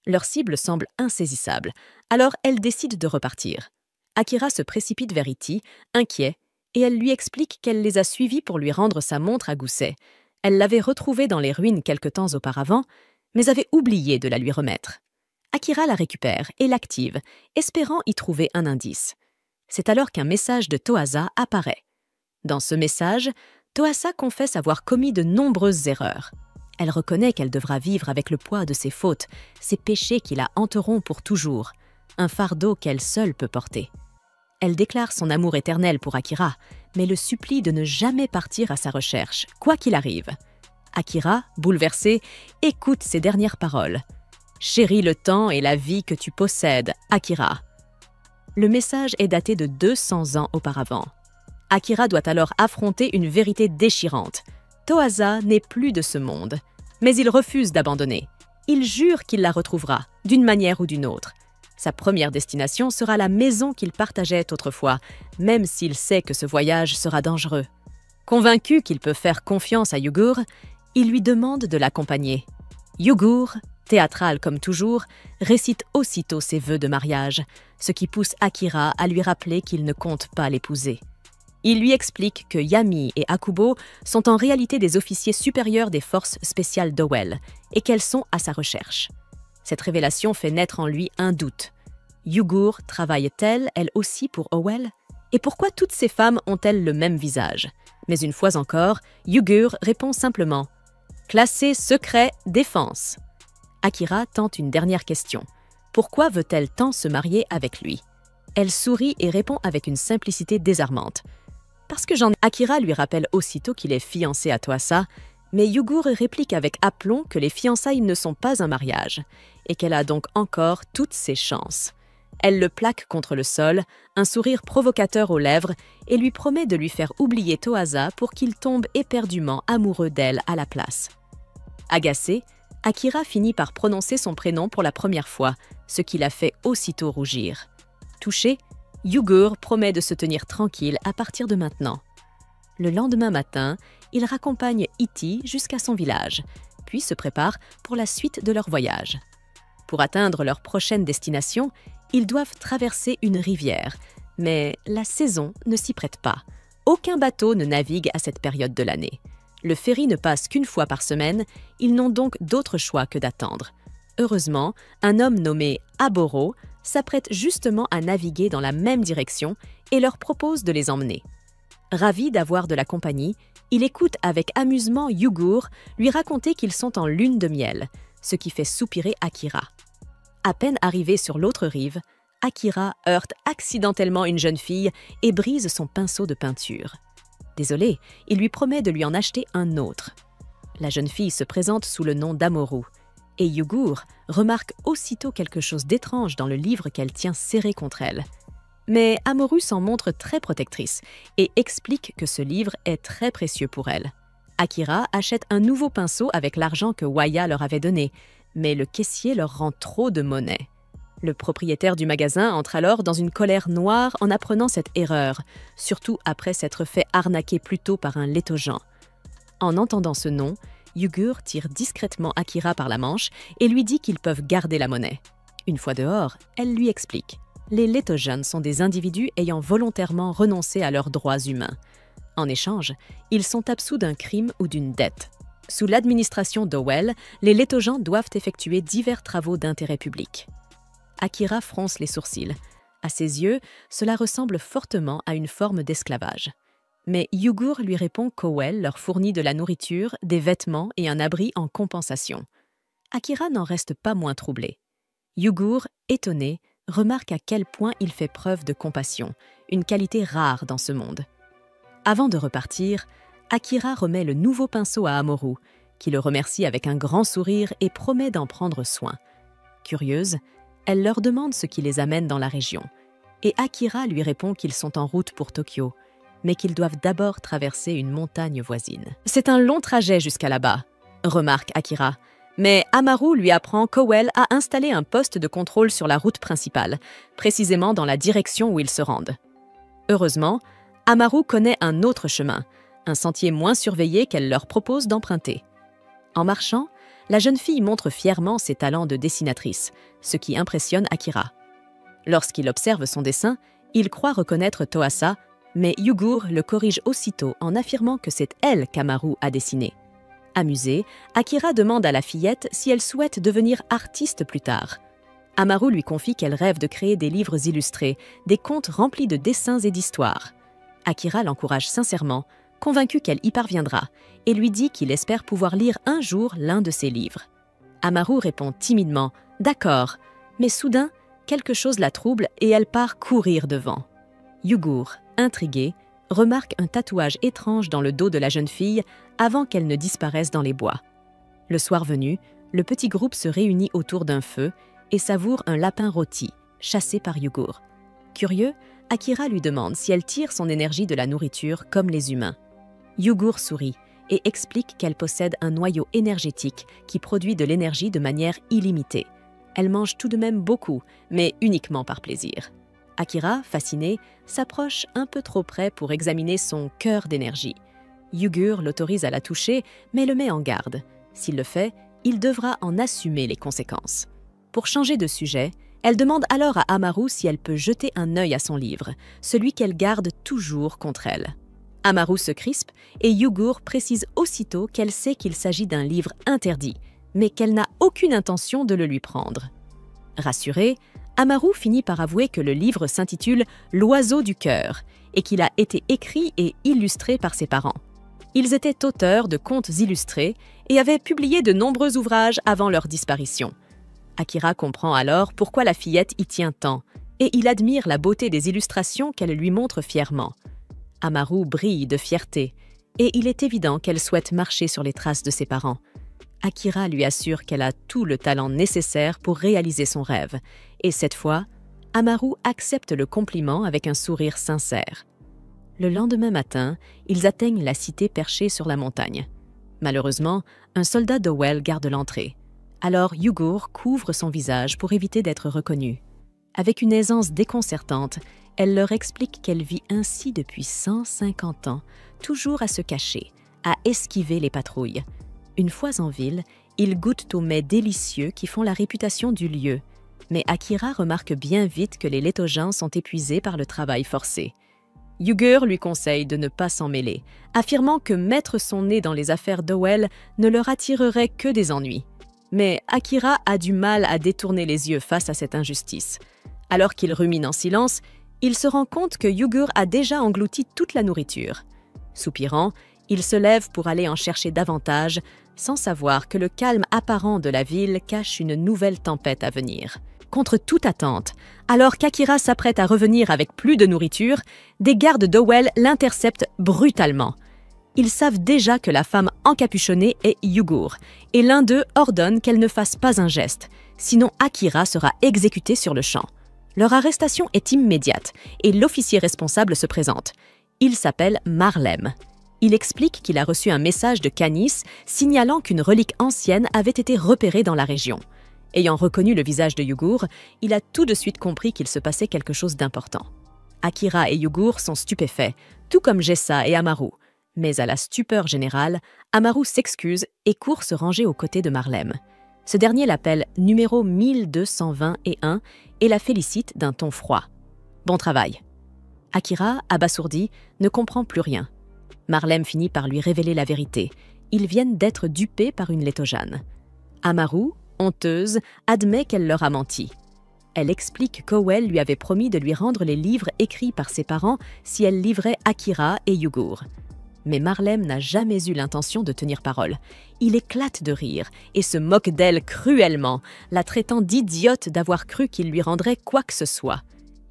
Leur cible semble insaisissable, alors elle décide de repartir. Akira se précipite vers Itti, inquiet, et elle lui explique qu'elle les a suivis pour lui rendre sa montre à gousset. Elle l'avait retrouvée dans les ruines quelque temps auparavant, mais avait oublié de la lui remettre. Akira la récupère et l'active, espérant y trouver un indice. C'est alors qu'un message de Toasa apparaît. Dans ce message, Toasa confesse avoir commis de nombreuses erreurs. Elle reconnaît qu'elle devra vivre avec le poids de ses fautes, ces péchés qui la hanteront pour toujours, un fardeau qu'elle seule peut porter. Elle déclare son amour éternel pour Akira, mais le supplie de ne jamais partir à sa recherche, quoi qu'il arrive. Akira, bouleversée, écoute ses dernières paroles. « Chéris le temps et la vie que tu possèdes, Akira. » Le message est daté de 200 ans auparavant. Akira doit alors affronter une vérité déchirante. Toasa n'est plus de ce monde, mais il refuse d'abandonner. Il jure qu'il la retrouvera, d'une manière ou d'une autre. Sa première destination sera la maison qu'il partageait autrefois, même s'il sait que ce voyage sera dangereux. Convaincu qu'il peut faire confiance à Yugur, il lui demande de l'accompagner. Yugur, théâtral comme toujours, récite aussitôt ses vœux de mariage, ce qui pousse Akira à lui rappeler qu'il ne compte pas l'épouser. Il lui explique que Yami et Hakubo sont en réalité des officiers supérieurs des forces spéciales d'Howell et qu'elles sont à sa recherche. Cette révélation fait naître en lui un doute. Yugur travaille-t-elle, elle aussi, pour Howell? Et pourquoi toutes ces femmes ont-elles le même visage? Mais une fois encore, Yugur répond simplement « Classé secret défense ». Akira tente une dernière question. Pourquoi veut-elle tant se marier avec lui? Elle sourit et répond avec une simplicité désarmante. Parce que Akira lui rappelle aussitôt qu'il est fiancé à Toasa, Mais Yugur réplique avec aplomb que les fiançailles ne sont pas un mariage, et qu'elle a donc encore toutes ses chances. Elle le plaque contre le sol, un sourire provocateur aux lèvres, et lui promet de lui faire oublier Toasa pour qu'il tombe éperdument amoureux d'elle à la place. Agacé, Akira finit par prononcer son prénom pour la première fois, ce qui la fait aussitôt rougir. Touché, Yugur promet de se tenir tranquille à partir de maintenant. Le lendemain matin, il raccompagne Iti jusqu'à son village, puis se prépare pour la suite de leur voyage. Pour atteindre leur prochaine destination, ils doivent traverser une rivière, mais la saison ne s'y prête pas. Aucun bateau ne navigue à cette période de l'année. Le ferry ne passe qu'une fois par semaine, ils n'ont donc d'autre choix que d'attendre. Heureusement, un homme nommé Aboro s'apprête justement à naviguer dans la même direction et leur propose de les emmener. Ravi d'avoir de la compagnie, il écoute avec amusement Yugur lui raconter qu'ils sont en lune de miel, ce qui fait soupirer Akira. À peine arrivé sur l'autre rive, Akira heurte accidentellement une jeune fille et brise son pinceau de peinture. Désolé, il lui promet de lui en acheter un autre. La jeune fille se présente sous le nom d'Amoru, et Yugur remarque aussitôt quelque chose d'étrange dans le livre qu'elle tient serré contre elle. Mais Amoru s'en montre très protectrice et explique que ce livre est très précieux pour elle. Akira achète un nouveau pinceau avec l'argent que Waya leur avait donné, mais le caissier leur rend trop de monnaie. Le propriétaire du magasin entre alors dans une colère noire en apprenant cette erreur, surtout après s'être fait arnaquer plus tôt par un létogen. En entendant ce nom, Yugur tire discrètement Akira par la manche et lui dit qu'ils peuvent garder la monnaie. Une fois dehors, elle lui explique. Les létogens sont des individus ayant volontairement renoncé à leurs droits humains. En échange, ils sont absous d'un crime ou d'une dette. Sous l'administration d'Owell, les létogens doivent effectuer divers travaux d'intérêt public. Akira fronce les sourcils. À ses yeux, cela ressemble fortement à une forme d'esclavage. Mais Yugur lui répond qu'Owell leur fournit de la nourriture, des vêtements et un abri en compensation. Akira n'en reste pas moins troublé. Yugur, étonné, remarque à quel point il fait preuve de compassion, une qualité rare dans ce monde. Avant de repartir, Akira remet le nouveau pinceau à Amoru, qui le remercie avec un grand sourire et promet d'en prendre soin. Curieuse, elle leur demande ce qui les amène dans la région, et Akira lui répond qu'ils sont en route pour Tokyo, mais qu'ils doivent d'abord traverser une montagne voisine. « C'est un long trajet jusqu'à là-bas », remarque Akira, mais Amaru lui apprend qu'Owell a installé un poste de contrôle sur la route principale, précisément dans la direction où ils se rendent. Heureusement, Amaru connaît un autre chemin, un sentier moins surveillé qu'elle leur propose d'emprunter. En marchant, la jeune fille montre fièrement ses talents de dessinatrice, ce qui impressionne Akira. Lorsqu'il observe son dessin, il croit reconnaître Toasa, mais Yugur le corrige aussitôt en affirmant que c'est elle qu'Amaru a dessiné. Amusée, Akira demande à la fillette si elle souhaite devenir artiste plus tard. Amaru lui confie qu'elle rêve de créer des livres illustrés, des contes remplis de dessins et d'histoires. Akira l'encourage sincèrement, convaincu qu'elle y parviendra, et lui dit qu'il espère pouvoir lire un jour l'un de ses livres. Amaru répond timidement « D'accord », mais soudain, quelque chose la trouble et elle part courir devant. Yugur, intrigué, remarque un tatouage étrange dans le dos de la jeune fille avant qu'elle ne disparaisse dans les bois. Le soir venu, le petit groupe se réunit autour d'un feu et savoure un lapin rôti, chassé par Yugur. Curieux, Akira lui demande si elle tire son énergie de la nourriture comme les humains. Yugur sourit et explique qu'elle possède un noyau énergétique qui produit de l'énergie de manière illimitée. Elle mange tout de même beaucoup, mais uniquement par plaisir. Akira, fasciné, s'approche un peu trop près pour examiner son cœur d'énergie. Yugur l'autorise à la toucher, mais le met en garde. S'il le fait, il devra en assumer les conséquences. Pour changer de sujet, elle demande alors à Amaru si elle peut jeter un œil à son livre, celui qu'elle garde toujours contre elle. Amaru se crispe et Yugur précise aussitôt qu'elle sait qu'il s'agit d'un livre interdit, mais qu'elle n'a aucune intention de le lui prendre. Rassurée, Amaru finit par avouer que le livre s'intitule « L'oiseau du cœur » et qu'il a été écrit et illustré par ses parents. Ils étaient auteurs de contes illustrés et avaient publié de nombreux ouvrages avant leur disparition. Akira comprend alors pourquoi la fillette y tient tant, et il admire la beauté des illustrations qu'elle lui montre fièrement. Amaru brille de fierté, Et il est évident qu'elle souhaite marcher sur les traces de ses parents. Akira lui assure qu'elle a tout le talent nécessaire pour réaliser son rêve. Et cette fois, Amaru accepte le compliment avec un sourire sincère. Le lendemain matin, ils atteignent la cité perchée sur la montagne. Malheureusement, un soldat d'Owell garde l'entrée. Alors Yugur couvre son visage pour éviter d'être reconnu. Avec une aisance déconcertante, elle leur explique qu'elle vit ainsi depuis 150 ans, toujours à se cacher, à esquiver les patrouilles. Une fois en ville, ils goûtent aux mets délicieux qui font la réputation du lieu. Mais Akira remarque bien vite que les Létogens sont épuisés par le travail forcé. Yugur lui conseille de ne pas s'en mêler, affirmant que mettre son nez dans les affaires d'Owell ne leur attirerait que des ennuis. Mais Akira a du mal à détourner les yeux face à cette injustice. Alors qu'il rumine en silence, il se rend compte que Yugur a déjà englouti toute la nourriture. Soupirant, il se lève pour aller en chercher davantage, sans savoir que le calme apparent de la ville cache une nouvelle tempête à venir. Contre toute attente, alors qu'Akira s'apprête à revenir avec plus de nourriture, des gardes d'Owell l'interceptent brutalement. Ils savent déjà que la femme encapuchonnée est Yugur, et l'un d'eux ordonne qu'elle ne fasse pas un geste, sinon Akira sera exécuté sur le champ. Leur arrestation est immédiate, et l'officier responsable se présente. Il s'appelle Marlem. Il explique qu'il a reçu un message de Canis signalant qu'une relique ancienne avait été repérée dans la région. Ayant reconnu le visage de Yugur, il a tout de suite compris qu'il se passait quelque chose d'important. Akira et Yugur sont stupéfaits, tout comme Jessa et Amaru. Mais à la stupeur générale, Amaru s'excuse et court se ranger aux côtés de Marlem. Ce dernier l'appelle numéro 1221 et la félicite d'un ton froid. « Bon travail !» Akira, abasourdi, ne comprend plus rien. Marlem finit par lui révéler la vérité. Ils viennent d'être dupés par une Létojane. Amaru, honteuse, admet qu'elle leur a menti. Elle explique qu'Owell lui avait promis de lui rendre les livres écrits par ses parents si elle livrait Akira et Yugur. Mais Marlem n'a jamais eu l'intention de tenir parole. Il éclate de rire et se moque d'elle cruellement, la traitant d'idiote d'avoir cru qu'il lui rendrait quoi que ce soit.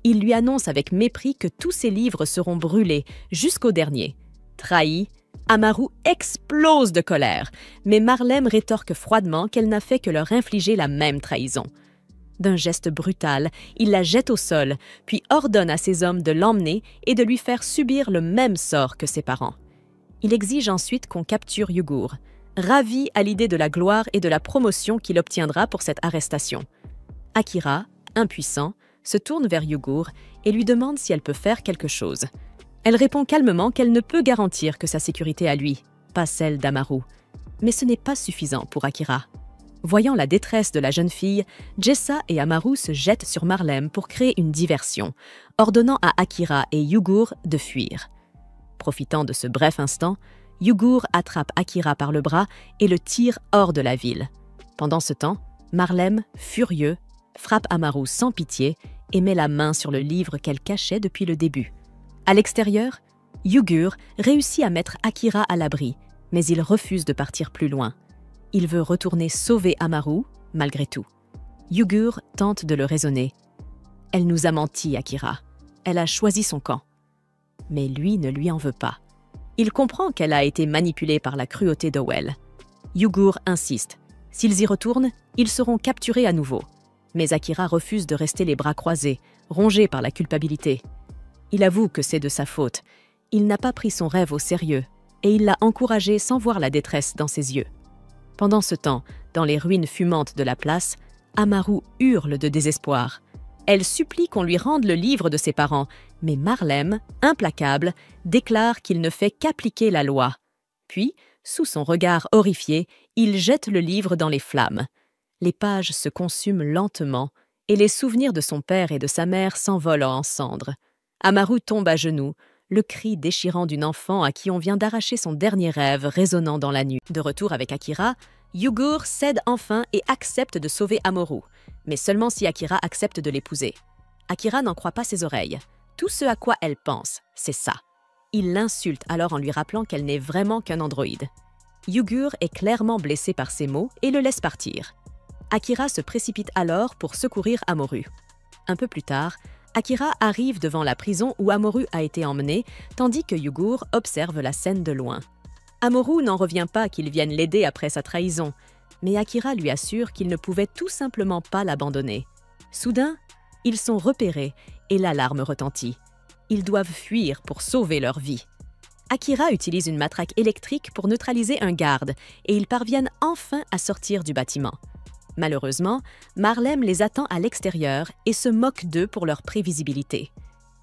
Il lui annonce avec mépris que tous ses livres seront brûlés, jusqu'au dernier. Trahi, Amaru explose de colère, mais Marlem rétorque froidement qu'elle n'a fait que leur infliger la même trahison. D'un geste brutal, il la jette au sol, puis ordonne à ses hommes de l'emmener et de lui faire subir le même sort que ses parents. Il exige ensuite qu'on capture Yugur, ravi à l'idée de la gloire et de la promotion qu'il obtiendra pour cette arrestation. Akira, impuissant, se tourne vers Yugur et lui demande si elle peut faire quelque chose. Elle répond calmement qu'elle ne peut garantir que sa sécurité à lui, pas celle d'Amaru. Mais ce n'est pas suffisant pour Akira. Voyant la détresse de la jeune fille, Jessa et Amaru se jettent sur Marlem pour créer une diversion, ordonnant à Akira et Yugur de fuir. Profitant de ce bref instant, Yugur attrape Akira par le bras et le tire hors de la ville. Pendant ce temps, Marlem, furieux, frappe Amaru sans pitié et met la main sur le livre qu'elle cachait depuis le début. À l'extérieur, Yugur réussit à mettre Akira à l'abri, mais il refuse de partir plus loin. Il veut retourner sauver Amaru, malgré tout. Yugur tente de le raisonner. « Elle nous a menti, Akira. Elle a choisi son camp. » Mais lui ne lui en veut pas. Il comprend qu'elle a été manipulée par la cruauté d'Owell. Yugur insiste. S'ils y retournent, ils seront capturés à nouveau. Mais Akira refuse de rester les bras croisés, rongé par la culpabilité. Il avoue que c'est de sa faute. Il n'a pas pris son rêve au sérieux et il l'a encouragé sans voir la détresse dans ses yeux. Pendant ce temps, dans les ruines fumantes de la place, Amaru hurle de désespoir. Elle supplie qu'on lui rende le livre de ses parents, mais Marlem, implacable, déclare qu'il ne fait qu'appliquer la loi. Puis, sous son regard horrifié, il jette le livre dans les flammes. Les pages se consument lentement et les souvenirs de son père et de sa mère s'envolent en cendres. Amaru tombe à genoux, le cri déchirant d'une enfant à qui on vient d'arracher son dernier rêve résonnant dans la nuit. De retour avec Akira, Yugur cède enfin et accepte de sauver Amaru, mais seulement si Akira accepte de l'épouser. Akira n'en croit pas ses oreilles. Tout ce à quoi elle pense, c'est ça. Il l'insulte alors en lui rappelant qu'elle n'est vraiment qu'un androïde. Yugur est clairement blessé par ces mots et le laisse partir. Akira se précipite alors pour secourir Amaru. Un peu plus tard, Akira arrive devant la prison où Amoru a été emmené, tandis que Yugur observe la scène de loin. Amoru n'en revient pas qu'il vienne l'aider après sa trahison, mais Akira lui assure qu'il ne pouvait tout simplement pas l'abandonner. Soudain, ils sont repérés et l'alarme retentit. Ils doivent fuir pour sauver leur vie. Akira utilise une matraque électrique pour neutraliser un garde et ils parviennent enfin à sortir du bâtiment. Malheureusement, Marlem les attend à l'extérieur et se moque d'eux pour leur prévisibilité.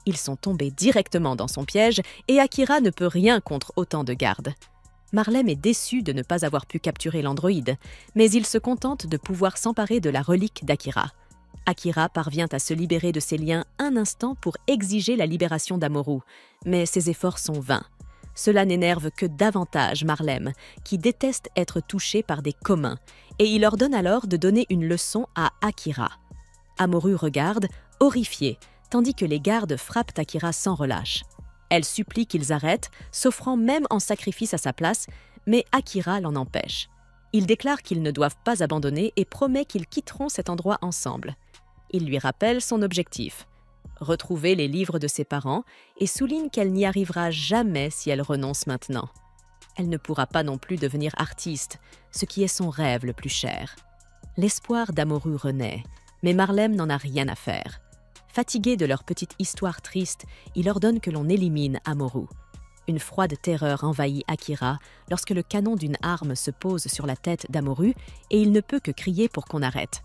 Ils sont tombés directement dans son piège et Akira ne peut rien contre autant de gardes. Marlem est déçu de ne pas avoir pu capturer l'androïde, mais il se contente de pouvoir s'emparer de la relique d'Akira. Akira parvient à se libérer de ses liens un instant pour exiger la libération d'Amoru, mais ses efforts sont vains. Cela n'énerve que davantage Marlem, qui déteste être touché par des communs, et il ordonne alors de donner une leçon à Akira. Amoru regarde, horrifié, tandis que les gardes frappent Akira sans relâche. Elle supplie qu'ils arrêtent, s'offrant même en sacrifice à sa place, mais Akira l'en empêche. Il déclare qu'ils ne doivent pas abandonner et promet qu'ils quitteront cet endroit ensemble. Il lui rappelle son objectif: retrouver les livres de ses parents, et souligne qu'elle n'y arrivera jamais si elle renonce maintenant. Elle ne pourra pas non plus devenir artiste, ce qui est son rêve le plus cher. L'espoir d'Amoru renaît, mais Marlem n'en a rien à faire. Fatigué de leur petite histoire triste, il ordonne que l'on élimine Amoru. Une froide terreur envahit Akira lorsque le canon d'une arme se pose sur la tête d'Amoru et il ne peut que crier pour qu'on arrête.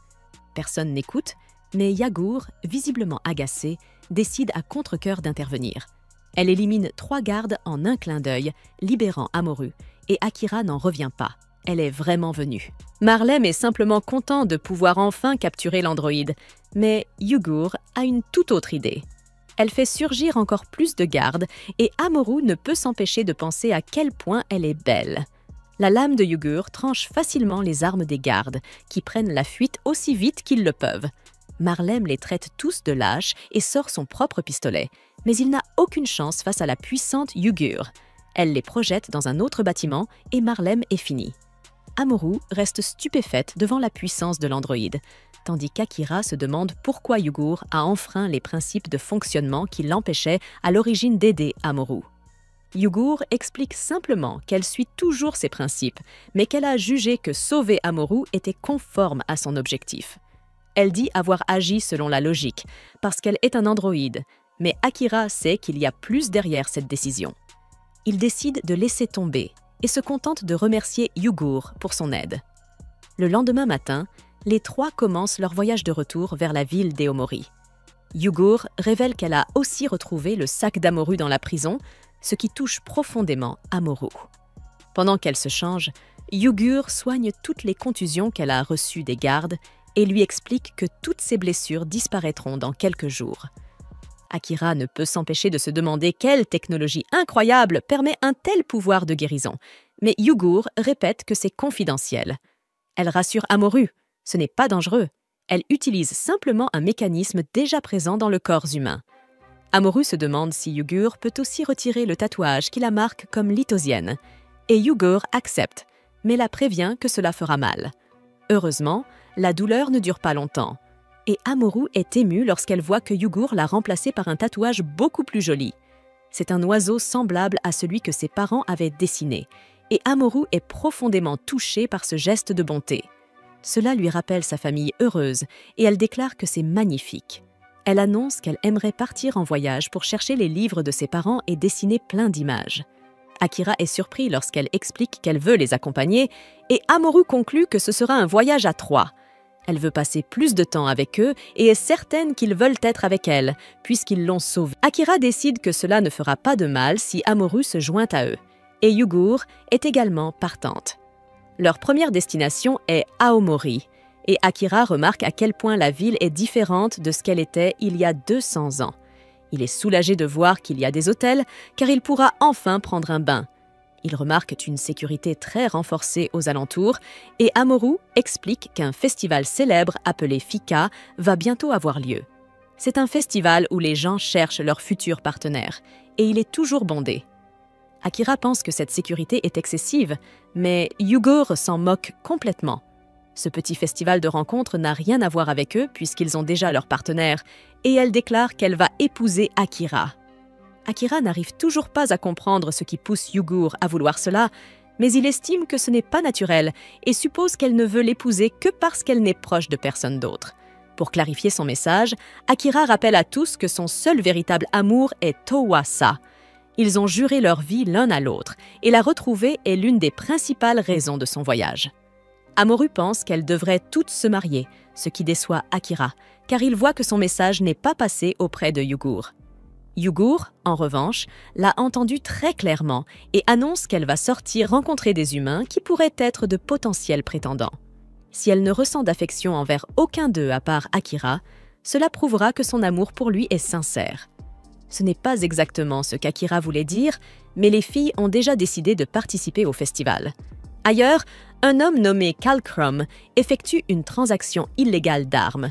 Personne n'écoute, mais Yugur, visiblement agacée, décide à contre-cœur d'intervenir. Elle élimine 3 gardes en un clin d'œil, libérant Amoru, et Akira n'en revient pas. Elle est vraiment venue. Marlem est simplement content de pouvoir enfin capturer l'androïde, mais Yugur a une toute autre idée. Elle fait surgir encore plus de gardes, et Amoru ne peut s'empêcher de penser à quel point elle est belle. La lame de Yugur tranche facilement les armes des gardes, qui prennent la fuite aussi vite qu'ils le peuvent. Marlem les traite tous de lâches et sort son propre pistolet, mais il n'a aucune chance face à la puissante Yugur. Elle les projette dans un autre bâtiment et Marlem est finie. Amoru reste stupéfaite devant la puissance de l'androïde, tandis qu'Akira se demande pourquoi Yugur a enfreint les principes de fonctionnement qui l'empêchaient à l'origine d'aider Amoru. Yugur explique simplement qu'elle suit toujours ses principes, mais qu'elle a jugé que sauver Amoru était conforme à son objectif. Elle dit avoir agi selon la logique, parce qu'elle est un androïde, mais Akira sait qu'il y a plus derrière cette décision. Il décide de laisser tomber et se contente de remercier Yugur pour son aide. Le lendemain matin, les 3 commencent leur voyage de retour vers la ville d'Eomori. Yugur révèle qu'elle a aussi retrouvé le sac d'Amoru dans la prison, ce qui touche profondément Amoru. Pendant qu'elle se change, Yugur soigne toutes les contusions qu'elle a reçues des gardes et lui explique que toutes ses blessures disparaîtront dans quelques jours. Akira ne peut s'empêcher de se demander quelle technologie incroyable permet un tel pouvoir de guérison, mais Yugur répète que c'est confidentiel. Elle rassure Amoru, ce n'est pas dangereux. Elle utilise simplement un mécanisme déjà présent dans le corps humain. Amoru se demande si Yugur peut aussi retirer le tatouage qui la marque comme lithosienne, et Yugur accepte, mais la prévient que cela fera mal. Heureusement, la douleur ne dure pas longtemps, et Amoru est émue lorsqu'elle voit que Yugur l'a remplacé par un tatouage beaucoup plus joli. C'est un oiseau semblable à celui que ses parents avaient dessiné, et Amoru est profondément touchée par ce geste de bonté. Cela lui rappelle sa famille heureuse, et elle déclare que c'est magnifique. Elle annonce qu'elle aimerait partir en voyage pour chercher les livres de ses parents et dessiner plein d'images. Akira est surpris lorsqu'elle explique qu'elle veut les accompagner, et Amoru conclut que ce sera un voyage à 3. Elle veut passer plus de temps avec eux et est certaine qu'ils veulent être avec elle, puisqu'ils l'ont sauvée. Akira décide que cela ne fera pas de mal si Amoru se joint à eux, et Yugur est également partante. Leur première destination est Aomori, et Akira remarque à quel point la ville est différente de ce qu'elle était il y a 200 ans. Il est soulagé de voir qu'il y a des hôtels, car il pourra enfin prendre un bain. Il remarque une sécurité très renforcée aux alentours et Amoru explique qu'un festival célèbre appelé Fika va bientôt avoir lieu. C'est un festival où les gens cherchent leur futur partenaire et il est toujours bondé. Akira pense que cette sécurité est excessive, mais Yugur s'en moque complètement. Ce petit festival de rencontres n'a rien à voir avec eux puisqu'ils ont déjà leur partenaire, et elle déclare qu'elle va épouser Akira. Akira n'arrive toujours pas à comprendre ce qui pousse Yugur à vouloir cela, mais il estime que ce n'est pas naturel et suppose qu'elle ne veut l'épouser que parce qu'elle n'est proche de personne d'autre. Pour clarifier son message, Akira rappelle à tous que son seul véritable amour est Towasa. Ils ont juré leur vie l'un à l'autre, et la retrouver est l'une des principales raisons de son voyage. Amoru pense qu'elles devraient toutes se marier, ce qui déçoit Akira, car il voit que son message n'est pas passé auprès de Yugur. Yugur, en revanche, l'a entendu très clairement et annonce qu'elle va sortir rencontrer des humains qui pourraient être de potentiels prétendants. Si elle ne ressent d'affection envers aucun d'eux à part Akira, cela prouvera que son amour pour lui est sincère. Ce n'est pas exactement ce qu'Akira voulait dire, mais les filles ont déjà décidé de participer au festival. Ailleurs, un homme nommé Kalkrum effectue une transaction illégale d'armes.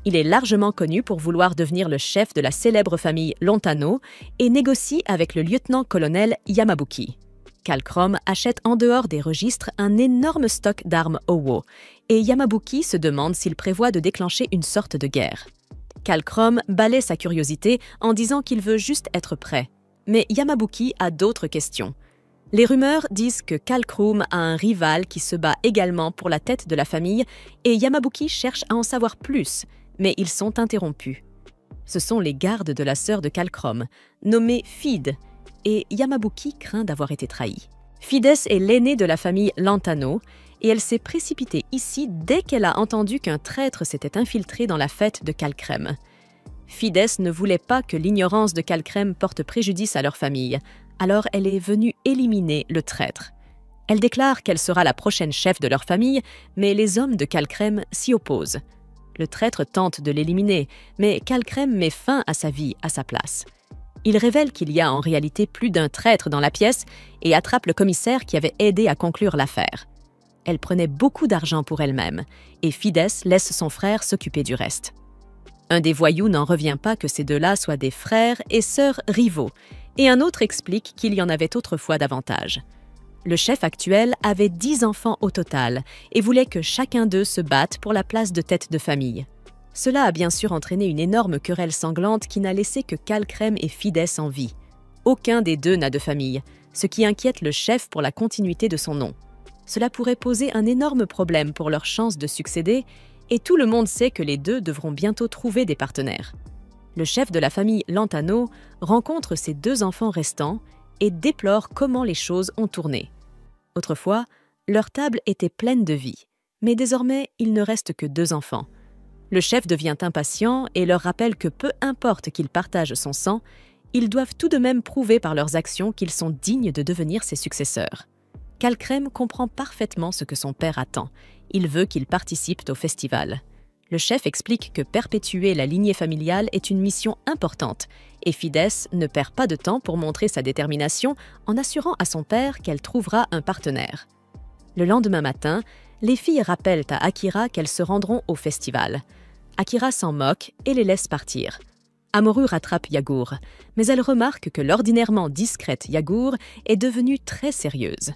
Il est largement connu pour vouloir devenir le chef de la célèbre famille Lontano et négocie avec le lieutenant-colonel Yamabuki. Kalkrum achète en dehors des registres un énorme stock d'armes Owo, et Yamabuki se demande s'il prévoit de déclencher une sorte de guerre. Kalkrum balaie sa curiosité en disant qu'il veut juste être prêt. Mais Yamabuki a d'autres questions. Les rumeurs disent que Kalkrum a un rival qui se bat également pour la tête de la famille et Yamabuki cherche à en savoir plus, mais ils sont interrompus. Ce sont les gardes de la sœur de Kalkrum, nommée Fide, et Yamabuki craint d'avoir été trahi. Fides est l'aînée de la famille Lantano et elle s'est précipitée ici dès qu'elle a entendu qu'un traître s'était infiltré dans la fête de Kalkrem. Fides ne voulait pas que l'ignorance de Kalkrem porte préjudice à leur famille, alors elle est venue éliminer le traître. Elle déclare qu'elle sera la prochaine chef de leur famille, mais les hommes de Kalkrem s'y opposent. Le traître tente de l'éliminer, mais Kalkrem met fin à sa vie à sa place. Il révèle qu'il y a en réalité plus d'un traître dans la pièce et attrape le commissaire qui avait aidé à conclure l'affaire. Elle prenait beaucoup d'argent pour elle-même, et Fides laisse son frère s'occuper du reste. Un des voyous n'en revient pas que ces deux-là soient des frères et sœurs rivaux, et un autre explique qu'il y en avait autrefois davantage. Le chef actuel avait 10 enfants au total et voulait que chacun d'eux se batte pour la place de tête de famille. Cela a bien sûr entraîné une énorme querelle sanglante qui n'a laissé que Kalkrem et Fides en vie. Aucun des deux n'a de famille, ce qui inquiète le chef pour la continuité de son nom. Cela pourrait poser un énorme problème pour leur chance de succéder, et tout le monde sait que les deux devront bientôt trouver des partenaires. Le chef de la famille Lantano rencontre ses 2 enfants restants et déplore comment les choses ont tourné. Autrefois, leur table était pleine de vie, mais désormais, il ne reste que 2 enfants. Le chef devient impatient et leur rappelle que peu importe qu'ils partagent son sang, ils doivent tout de même prouver par leurs actions qu'ils sont dignes de devenir ses successeurs. Kalkrem comprend parfaitement ce que son père attend. Il veut qu'ils participent au festival. Le chef explique que perpétuer la lignée familiale est une mission importante et Fides ne perd pas de temps pour montrer sa détermination en assurant à son père qu'elle trouvera un partenaire. Le lendemain matin, les filles rappellent à Akira qu'elles se rendront au festival. Akira s'en moque et les laisse partir. Amoru rattrape Yagur, mais elle remarque que l'ordinairement discrète Yagur est devenue très sérieuse.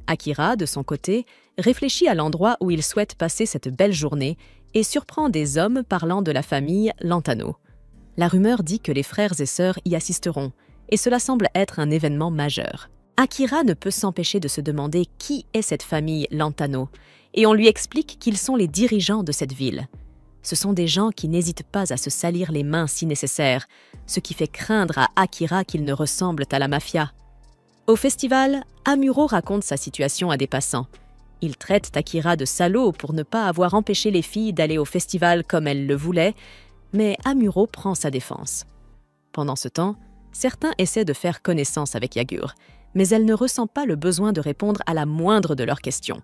Akira, de son côté, réfléchit à l'endroit où il souhaite passer cette belle journée et surprend des hommes parlant de la famille Lantano. La rumeur dit que les frères et sœurs y assisteront, et cela semble être un événement majeur. Akira ne peut s'empêcher de se demander qui est cette famille Lantano, et on lui explique qu'ils sont les dirigeants de cette ville. Ce sont des gens qui n'hésitent pas à se salir les mains si nécessaire, ce qui fait craindre à Akira qu'ils ne ressemblent à la mafia. Au festival, Amuro raconte sa situation à des passants. Il traite Akira de salaud pour ne pas avoir empêché les filles d'aller au festival comme elles le voulaient, mais Amuro prend sa défense. Pendant ce temps, certains essaient de faire connaissance avec Yagur, mais elle ne ressent pas le besoin de répondre à la moindre de leurs questions.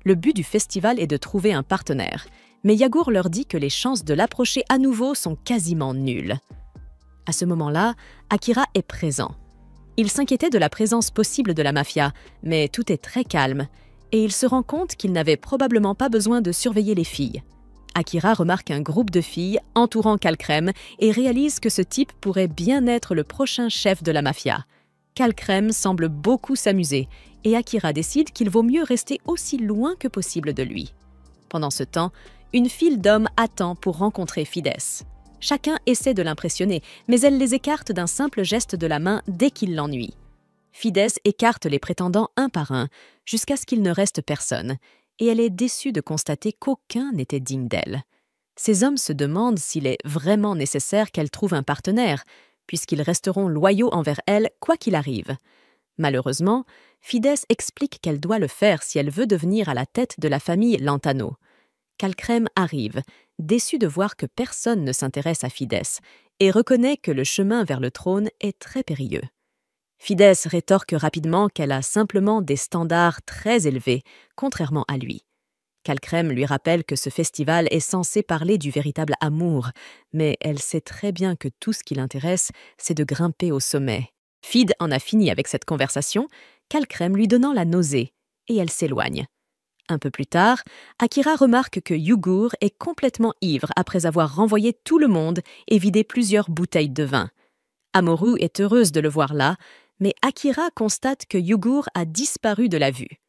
Le but du festival est de trouver un partenaire, mais Yagur leur dit que les chances de l'approcher à nouveau sont quasiment nulles. À ce moment-là, Akira est présent. Il s'inquiétait de la présence possible de la mafia, mais tout est très calme, et il se rend compte qu'il n'avait probablement pas besoin de surveiller les filles. Akira remarque un groupe de filles entourant Kalkrem et réalise que ce type pourrait bien être le prochain chef de la mafia. Kalkrem semble beaucoup s'amuser, et Akira décide qu'il vaut mieux rester aussi loin que possible de lui. Pendant ce temps, une file d'hommes attend pour rencontrer Fides. Chacun essaie de l'impressionner, mais elle les écarte d'un simple geste de la main dès qu'il l'ennuie. Fides écarte les prétendants un par un, jusqu'à ce qu'il ne reste personne, et elle est déçue de constater qu'aucun n'était digne d'elle. Ces hommes se demandent s'il est vraiment nécessaire qu'elle trouve un partenaire, puisqu'ils resteront loyaux envers elle quoi qu'il arrive. Malheureusement, Fides explique qu'elle doit le faire si elle veut devenir à la tête de la famille Lantano. Calcrème arrive, déçu de voir que personne ne s'intéresse à Fides, et reconnaît que le chemin vers le trône est très périlleux. Fides rétorque rapidement qu'elle a simplement des standards très élevés, contrairement à lui. Calcrème lui rappelle que ce festival est censé parler du véritable amour, mais elle sait très bien que tout ce qui l'intéresse, c'est de grimper au sommet. Fide en a fini avec cette conversation, Calcrème lui donnant la nausée, et elle s'éloigne. Un peu plus tard, Akira remarque que Yugur est complètement ivre après avoir renvoyé tout le monde et vidé plusieurs bouteilles de vin. Amoru est heureuse de le voir là, mais Akira constate que Yugur a disparu de la vue.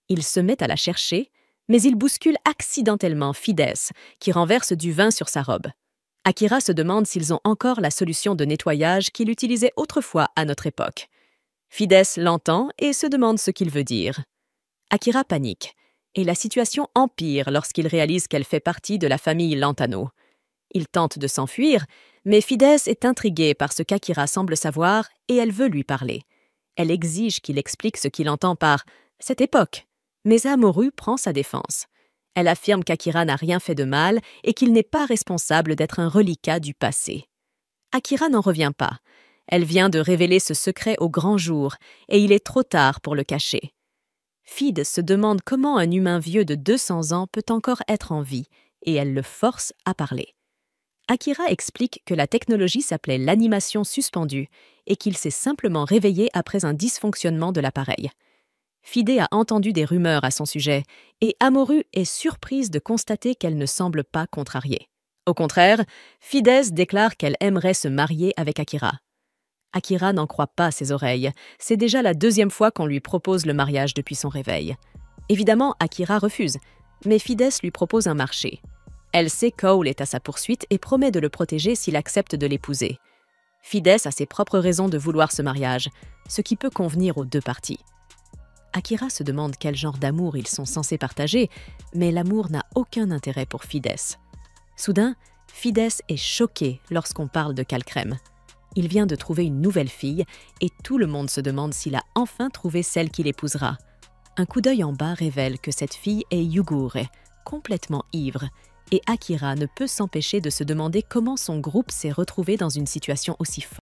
Il se met à la chercher, mais il bouscule accidentellement Fides, qui renverse du vin sur sa robe. Akira se demande s'ils ont encore la solution de nettoyage qu'il utilisait autrefois à notre époque. Fides l'entend et se demande ce qu'il veut dire. Akira panique, et la situation empire lorsqu'il réalise qu'elle fait partie de la famille Lantano. Il tente de s'enfuir, mais Fides est intriguée par ce qu'Akira semble savoir et elle veut lui parler. Elle exige qu'il explique ce qu'il entend par « cette époque », mais Amoru prend sa défense. Elle affirme qu'Akira n'a rien fait de mal et qu'il n'est pas responsable d'être un reliquat du passé. Akira n'en revient pas. Elle vient de révéler ce secret au grand jour et il est trop tard pour le cacher. Fide se demande comment un humain vieux de 200 ans peut encore être en vie et elle le force à parler. Akira explique que la technologie s'appelait l'animation suspendue et qu'il s'est simplement réveillé après un dysfonctionnement de l'appareil. Fide a entendu des rumeurs à son sujet et Amoru est surprise de constater qu'elle ne semble pas contrariée. Au contraire, Fides déclare qu'elle aimerait se marier avec Akira. Akira n'en croit pas ses oreilles. C'est déjà la 2e fois qu'on lui propose le mariage depuis son réveil. Évidemment, Akira refuse, mais Fides lui propose un marché. Elle sait Cole est à sa poursuite et promet de le protéger s'il accepte de l'épouser. Fides a ses propres raisons de vouloir ce mariage, ce qui peut convenir aux deux parties. Akira se demande quel genre d'amour ils sont censés partager, mais l'amour n'a aucun intérêt pour Fides. Soudain, Fides est choqué lorsqu'on parle de Calcrème. Il vient de trouver une nouvelle fille et tout le monde se demande s'il a enfin trouvé celle qu'il épousera. Un coup d'œil en bas révèle que cette fille est Yugur, complètement ivre, et Akira ne peut s'empêcher de se demander comment son groupe s'est retrouvé dans une situation aussi forte.